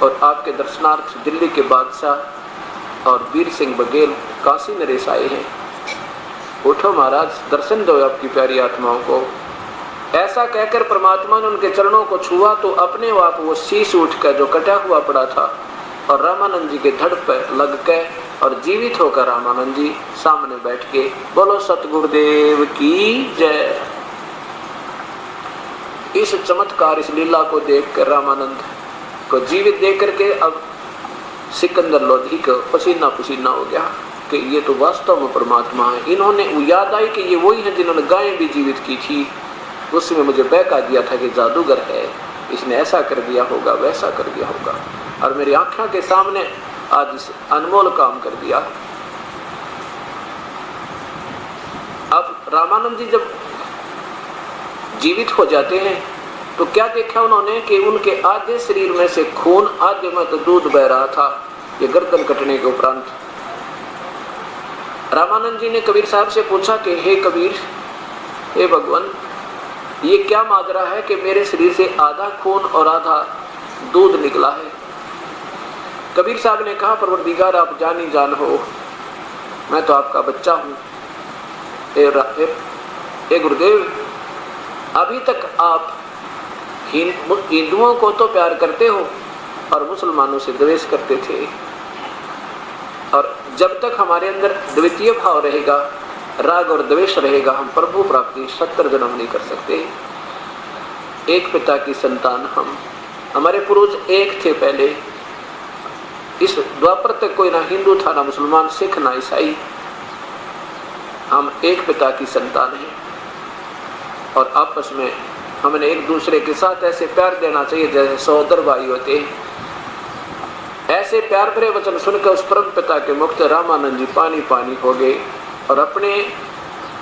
Speaker 1: और आपके दर्शनार्थ दिल्ली के बादशाह और वीर सिंह बघेल काशी नरेश आए हैं। उठो महाराज, दर्शन दो आपकी प्यारी आत्माओं को। ऐसा कहकर परमात्मा ने उनके चरणों को छुआ तो अपने आप वो शीश उठकर जो कटा हुआ पड़ा था और रामानंद जी के धड़ पर लग के और जीवित होकर रामानंद जी सामने बैठ के, बोलो सतगुरुदेव की जय। इस चमत्कार, इस लीला को देखकर रामानंद को जीवित देख करके अब सिकंदर लोधी को पसीना पसीना हो गया कि ये तो वास्तव में परमात्मा है। इन्होंने याद आई कि ये वही है जिन्होंने गायें भी जीवित की थी, उसमें मुझे बहका दिया था कि जादूगर है, इसने ऐसा कर दिया होगा, वैसा कर दिया होगा, और मेरी आंखों के सामने आज इस अनमोल काम कर दिया। अब रामानंद जी जब जीवित हो जाते हैं तो क्या देखा उन्होंने कि उनके आधे शरीर में से खून, आधे में तो दूध बह रहा था। ये गर्दन कटने के उपरांत रामानंद जी ने कबीर साहब से पूछा कि हे कबीर, हे भगवान, ये क्या माजरा है कि मेरे शरीर से आधा खून और आधा दूध निकला है। कबीर साहब ने कहा, परवरदिगार आप जानी जान हो, मैं तो आपका बच्चा हूँ। ए गुरुदेव, अभी तक आप हिंदुओं को तो प्यार करते हो और मुसलमानों से द्वेष करते थे, और जब तक हमारे अंदर द्वितीय भाव रहेगा, राग और द्वेष रहेगा, हम प्रभु प्राप्ति 70 जन्म नहीं कर सकते। एक पिता की संतान हम, हमारे पूर्वज एक थे पहले। इस द्वापर तक कोई ना हिंदू था, ना मुसलमान, सिख, ना ईसाई, हम एक पिता की संतान हैं। और आपस में हमने एक दूसरे के साथ ऐसे प्यार देना चाहिए जैसे सहोदर भाई होते हैं। ऐसे प्यार भरे वचन सुनकर उस परम पिता के मुख से रामानंद जी पानी पानी हो गए और अपने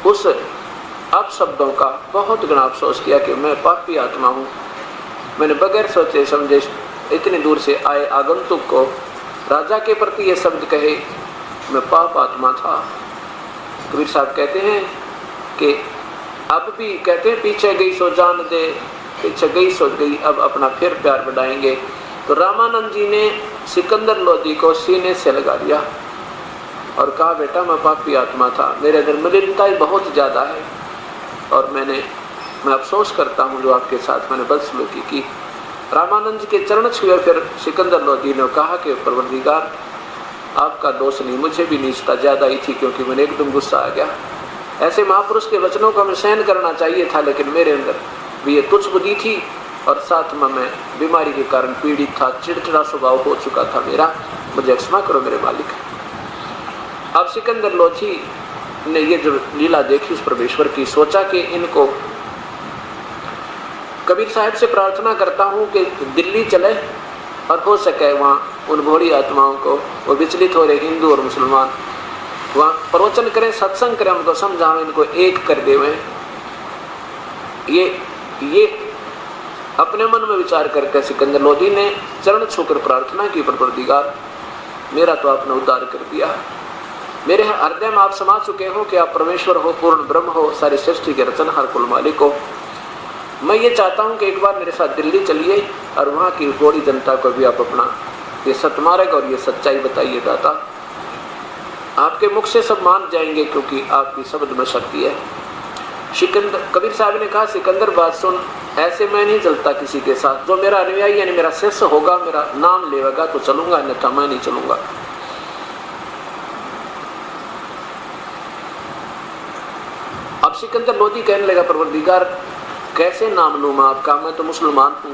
Speaker 1: उस अपशब्दों का बहुत गणा अफसोस किया कि मैं पापी आत्मा हूँ। मैंने बगैर सोचे समझे इतनी दूर से आए आगंतुक को राजा के प्रति ये शब्द कहे, मैं पाप आत्मा था। कबीर साहब कहते हैं कि अब भी कहते हैं, पीछे गई सो जान दे, पीछे गई सो गई, अब अपना फिर प्यार बढ़ाएंगे। तो रामानंद जी ने सिकंदर लोधी को सीने से लगा लिया और कहा, बेटा मैं पापी आत्मा था, मेरे अंदर मलिनता बहुत ज़्यादा है और मैं अफसोस करता हूँ जो आपके साथ मैंने बदसलूकी की। रामानंद जी के चरण छुए फिर सिकंदर लोधी ने कहा कि परवरदिगार आपका दोष नहीं, मुझे भी नीचता ज़्यादा ही थी क्योंकि मैंने एकदम गुस्सा आ गया। ऐसे महापुरुष के वचनों को हमें सहन करना चाहिए था, लेकिन मेरे अंदर भी ये तुच्छ बुद्धि थी और साथ में मैं बीमारी के कारण पीड़ित था, चिड़चिड़ा स्वभाव हो चुका था मेरा, मुझे क्षमा करो मेरे मालिक। अब सिकंदर लोधी ने ये जो लीला देखी उस परमेश्वर की, सोचा कि इनको कबीर साहब से प्रार्थना करता हूँ कि दिल्ली चले और हो सके वहाँ उन भोली आत्माओं को, वो विचलित हो रहे हिंदू और मुसलमान, वहाँ प्रवचन करें, सत्संग करें, उनको समझाओ, इनको एक कर देवे। ये अपने मन में विचार करके सिकंदर लोधी ने चरण छूकर प्रार्थना की, परवरदिगार मेरा तो आपने उद्धार कर दिया, मेरे हृदय में आप समा चुके हो कि आप परमेश्वर हो, पूर्ण ब्रह्म हो, सारी सृष्टि के रचनहार कुल मालिक हो। मैं ये चाहता हूँ कि एक बार मेरे साथ दिल्ली चलिए और वहाँ की बड़ी जनता को भी आप अपना ये सतमार्ग और ये सच्चाई बताइए दाता। आपके मुख से सब मान जाएंगे क्योंकि आपकी शब्द में शक्ति है। कबीर साहब ने कहा, सिकंदर बात सुन, ऐसे मैं नहीं चलता किसी के साथ, जो मेरा अनुयायी यानी मेरा शिष्य होगा, मेरा नाम लेगा तो चलूंगा, अन्यथा मैं नहीं चलूंगा। अब सिकंदर लोधी कहने लगा, परवरदिगार कैसे नाम लूं मैं आपका, मैं तो मुसलमान हूं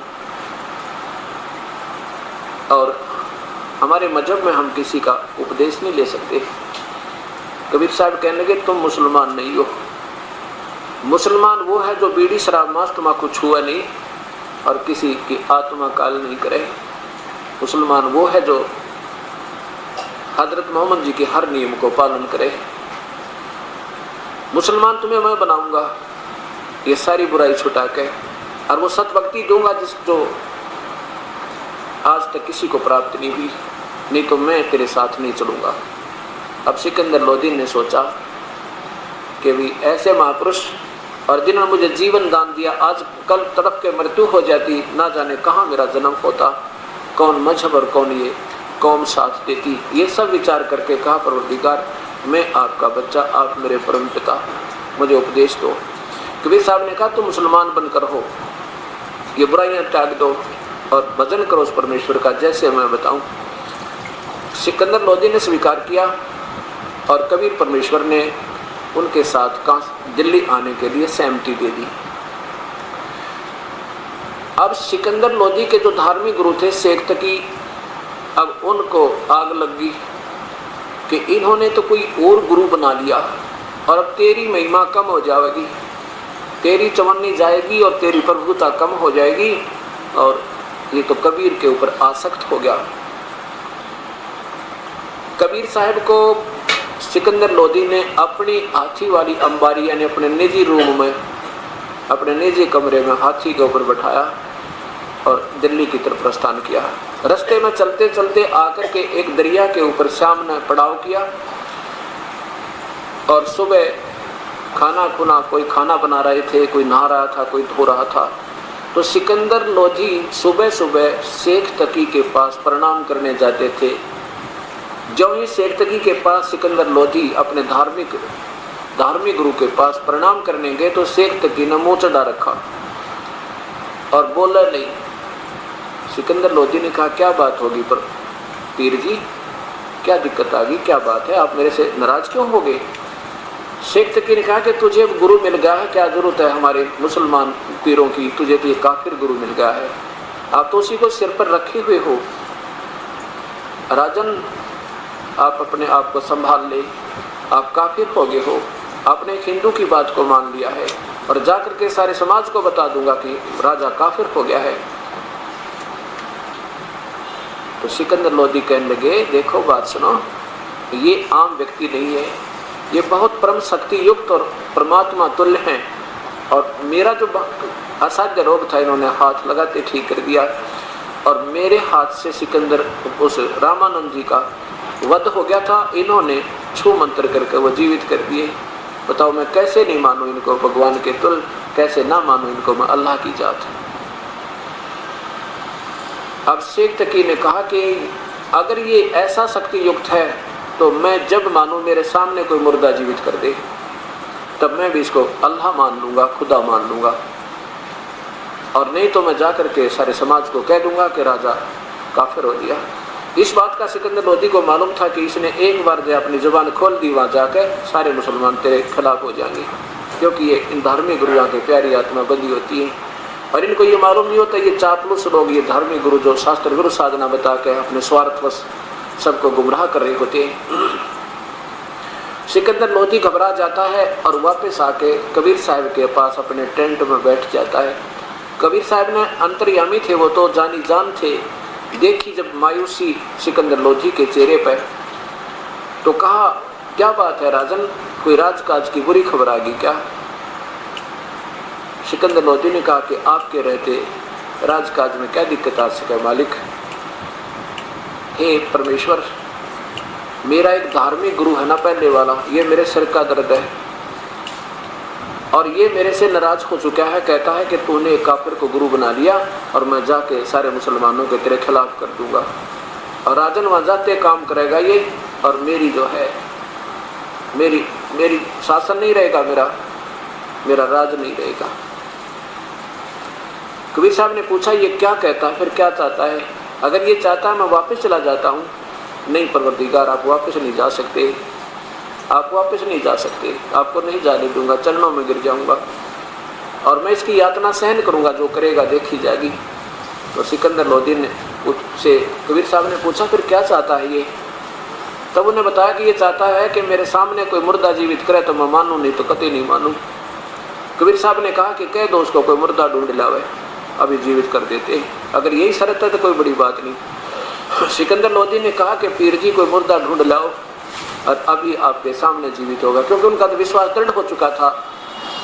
Speaker 1: और हमारे मजहब में हम किसी का उपदेश नहीं ले सकते। कबीर साहब कहने लगे, तुम मुसलमान नहीं हो। मुसलमान वो है जो बीड़ी शराब मांस तम्बाकू छुआ नहीं और किसी की आत्मा काल नहीं करे। मुसलमान वो है जो हजरत मोहम्मद जी के हर नियम को पालन करे। मुसलमान तुम्हें मैं बनाऊंगा, ये सारी बुराई छुटा के, और वो सतभक्ति दूंगा जो आज तक किसी को प्राप्त नहीं हुई, नहीं तो मैं तेरे साथ नहीं चलूंगा। अब सिकंदर लोधी ने सोचा कि भी ऐसे महापुरुष और जिन्होंने मुझे जीवन दान दिया, आज कल तड़प के मृत्यु हो जाती, ना जाने कहाँ मेरा जन्म होता, कौन मजहब और कौन ये कौम साथ देती। ये सब विचार करके कहा, परवरदिगार मैं आपका बच्चा, आप मेरे परम पिता, मुझे उपदेश दो। कबीर साहब ने कहा, तुम मुसलमान बनकर हो, ये बुराइयां त्याग दो और भजन करो उस परमेश्वर का जैसे मैं बताऊं। सिकंदर लोधी ने स्वीकार किया और कबीर परमेश्वर ने उनके साथ दिल्ली आने के लिए सहमति दे दी। अब सिकंदर लोधी के जो धार्मिक गुरु थे शेख तकी, अब उनको आग लगी कि इन्होंने तो कोई और गुरु बना लिया और अब तेरी महिमा कम हो जाएगी, तेरी चवन्नी जाएगी और तेरी प्रभुता कम हो जाएगी। और ये तो कबीर के ऊपर आसक्त हो गया। कबीर साहब को सिकंदर लोधी ने अपनी हाथी वाली अंबारी यानी अपने निजी रूम में, अपने निजी कमरे में हाथी के ऊपर बैठाया और दिल्ली की तरफ प्रस्थान किया। रास्ते में चलते चलते आकर के एक दरिया के ऊपर शाम ने पड़ाव किया और सुबह कोई खाना बना रहे थे, कोई नहा रहा था, कोई धो रहा था। तो सिकंदर लोधी सुबह सुबह शेख तकी के पास प्रणाम करने जाते थे। जब ही शेख तकी के पास सिकंदर लोधी अपने धार्मिक गुरु के पास प्रणाम करने गए तो शेख तकी ने मुंह चढ़ा रखा और बोला नहीं। सिकंदर लोधी ने कहा क्या बात होगी पर पीर जी, क्या दिक्कत आ गई, क्या बात है, आप मेरे से नाराज क्यों हो गए? शेख तकी ने कहा कि तुझे गुरु मिल गया है, क्या जरूरत है हमारे मुसलमान पीरों की, तुझे तो ये काफिर गुरु मिल गया है, आप तो उसी को सिर पर रखे हुए हो। राजन, आप अपने आप को संभाल ले, आप काफिर हो गए हो, आपने एक हिंदू की बात को मान लिया है और जाकर के सारे समाज को बता दूंगा कि राजा काफिर हो गया है। तो सिकंदर लोधी कहने लगे देखो बात सुनो, ये आम व्यक्ति नहीं है, ये बहुत परम शक्ति युक्त और परमात्मा तुल्य हैं और मेरा जो असाध्य रोग था इन्होंने हाथ लगाते ठीक कर दिया और मेरे हाथ से सिकंदर उस रामानंद जी का वध हो गया था, इन्होंने छू मंत्र करके वो जीवित कर दिए। बताओ मैं कैसे नहीं मानूं इनको भगवान के तुल्य, कैसे ना मानूं इनको मैं अल्लाह की जात। अब शेख तकी ने कहा कि अगर ये ऐसा शक्ति युक्त है तो मैं जब मानूं मेरे सामने कोई मुर्दा जीवित कर दे तब मैं भी इसको अल्लाह मान लूंगा, खुदा मान लूंगा, और नहीं तो मैं जाकर के सारे समाज को कह दूंगा कि राजा काफिर हो गया। इस बात का सिकंदर लोधी को मालूम था कि इसने एक बार जो अपनी जुबान खोल दी वहाँ जाकर सारे मुसलमान तेरे खिलाफ हो जाएंगे, क्योंकि ये इन धार्मिक गुरुओं के प्यारी आत्मा बंदी होती है और इनको ये मालूम नहीं होता ये चापलूस लोग, ये धार्मिक गुरु जो शास्त्र गुरु साधना बता के अपने स्वार्थवश सबको गुमराह कर रहे होते हैं। सिकंदर लोधी घबरा जाता है और वापस आके कबीर साहब के पास अपने टेंट में बैठ जाता है। कबीर साहब ने अंतर्यामी थे, वो तो जानी जान थे, देखी जब मायूसी सिकंदर लोधी के चेहरे पर तो कहा क्या बात है राजन, कोई राजकाज की बुरी खबर आ गई क्या? सिकंदर लोधी ने कहा कि आपके रहते राजकाज में क्या दिक्कत आ सके मालिक। हे परमेश्वर, मेरा एक धार्मिक गुरु है ना पहले वाला, ये मेरे सिर का दर्द है और ये मेरे से नाराज हो चुका है, कहता है कि तूने एक काफिर को गुरु बना लिया और मैं जाके सारे मुसलमानों के तेरे खिलाफ कर दूंगा और राजन वहाँ जाते काम करेगा ये और मेरी जो है मेरी शासन नहीं रहेगा, मेरा राज नहीं रहेगा। कबीर साहब ने पूछा ये क्या कहता है, फिर क्या चाहता है? अगर ये चाहता है मैं वापस चला जाता हूँ। नहीं परवरदिगार, आप वापस नहीं जा सकते, आप वापस नहीं जा सकते, आपको नहीं जाने दूंगा, चरणों में गिर जाऊंगा और मैं इसकी यातना सहन करूंगा, जो करेगा देखी जाएगी। तो सिकंदर लोधी ने से कबीर साहब ने पूछा फिर क्या चाहता है ये? तब उन्हें बताया कि ये चाहता है कि मेरे सामने कोई मुर्दा जीवित करे तो मैं मानूं, नहीं तो कतई नहीं मानूं। कबीर साहब ने कहा कि कह दो उसको कोई मुर्दा ढूंढ लावे, अभी जीवित कर देते, अगर यही शर्त है तो कोई बड़ी बात नहीं। सिकंदर लोधी ने कहा कि पीर जी कोई मुर्दा ढूंढ लाओ और अभी आपके सामने जीवित होगा, क्योंकि उनका तो विश्वास दृढ़ हो चुका था।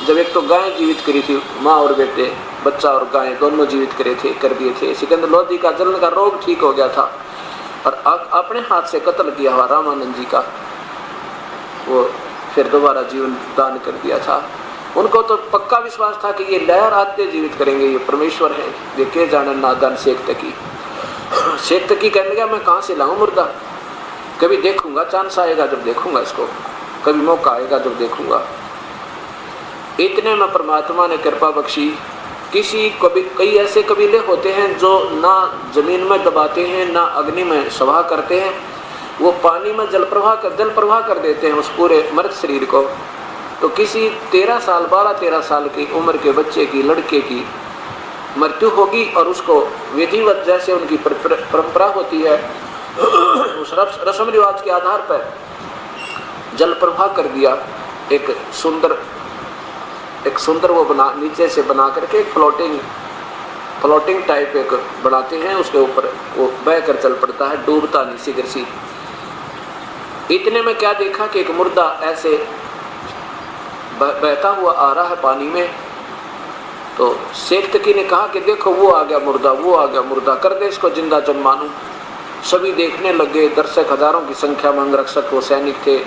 Speaker 1: जब एक तो गाय जीवित करी थी, माँ और बेटे, बच्चा और गाय दोनों जीवित कर दिए थे। सिकंदर लोधी का जलन का रोग ठीक हो गया था और अपने हाथ से कत्ल किया हुआ रामानंद जी का वो फिर दोबारा जीवन दान कर दिया था। उनको तो पक्का विश्वास था कि ये लहर आते जीवित करेंगे, ये परमेश्वर है, ये के जाने नादान शेख तकी। शेख तकी कहने लगा मैं कहाँ से लाऊं मुर्दा, कभी देखूंगा, चांस आएगा जब देखूंगा इसको, कभी मौका आएगा जब देखूंगा। इतने में परमात्मा ने कृपा बख्शी। कई ऐसे कबीले होते हैं जो ना जमीन में दबाते हैं ना अग्नि में सभा करते हैं, वो पानी में जल प्रवाह कर देते हैं उस पूरे मर्द शरीर को। तो किसी 12-13 साल की उम्र के बच्चे की, लड़के की मृत्यु होगी और उसको विधिवत जैसे उनकी परंपरा होती है उस रस्म रिवाज के आधार पर जल प्रवाह कर दिया। एक सुंदर वो बना नीचे से बना करके फ्लोटिंग टाइप एक बनाते हैं, उसके ऊपर वो बह कर चल पड़ता है, डूबता नहीं शीघ्र सी। इतने में क्या देखा कि एक मुर्दा ऐसे बहता हुआ आ रहा है पानी में। तो शेख तकी ने कहा कि देखो वो आ गया मुर्दा, कर दे इसको जिंदा जब मानू। सभी देखने लगे, दर्शक हजारों की संख्या में, अंगरक्षक वो सैनिक थे,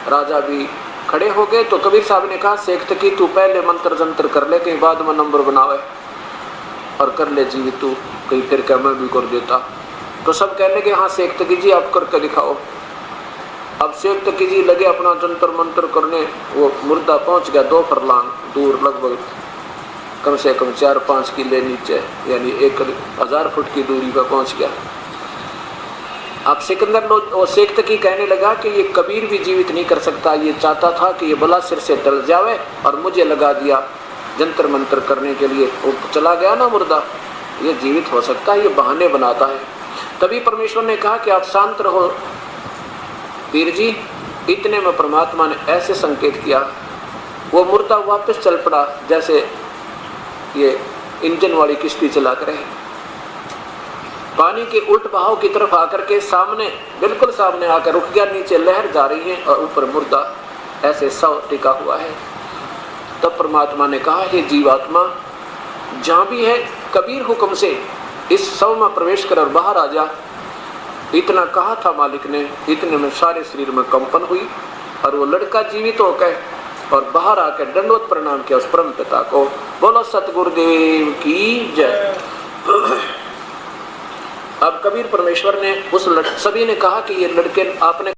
Speaker 1: राजा भी खड़े हो गए। तो कबीर साहब ने कहा शेख तकी तू पहले मंत्र जंत्र कर ले, कहीं बाद में नंबर बनावे और कर ले जीवित तू, कहीं फिर क्या मैं भी कर देता। तो सब कहने लगे हाँ शेख तकी जी आप करके दिखाओ। अब शेख तकी जी लगे अपना जंतर मंत्र करने। वो मुर्दा पहुंच गया 2 फरलांग दूर, लगभग कम से कम 4-5 किले नीचे, यानी 1000 फुट की दूरी पर पहुंच गया। अब सिकंदर लोग शेख तकी कहने लगा कि ये कबीर भी जीवित नहीं कर सकता, ये चाहता था कि ये बला सिर से टल जावे और मुझे लगा दिया जंतर मंत्र करने के लिए, वो चला गया ना मुर्दा, ये जीवित हो सकता है, ये बहाने बनाता है। तभी परमेश्वर ने कहा कि आप शांत रहो पीर जी। इतने में परमात्मा ने ऐसे संकेत किया, वो मुर्दा वापस चल पड़ा जैसे ये इंजन वाली किश्ती चला कर है। पानी के उल्ट बहाव की तरफ आकर के सामने, बिल्कुल सामने आकर रुक गया। नीचे लहर जा रही है और ऊपर मुर्दा ऐसे सव टिका हुआ है। तब परमात्मा ने कहा हे जीवात्मा, जहां भी है कबीर हुक्म से इस शव में प्रवेश कर और बाहर आ जा। इतना कहा था मालिक ने, इतने में सारे शरीर में कंपन हुई और वो लड़का जीवित होकर और बाहर आकर दंडवत प्रणाम किया उस परम पिता को। बोलो सतगुरुदेव की जय। अब कबीर परमेश्वर ने सभी ने कहा कि ये लड़के आपने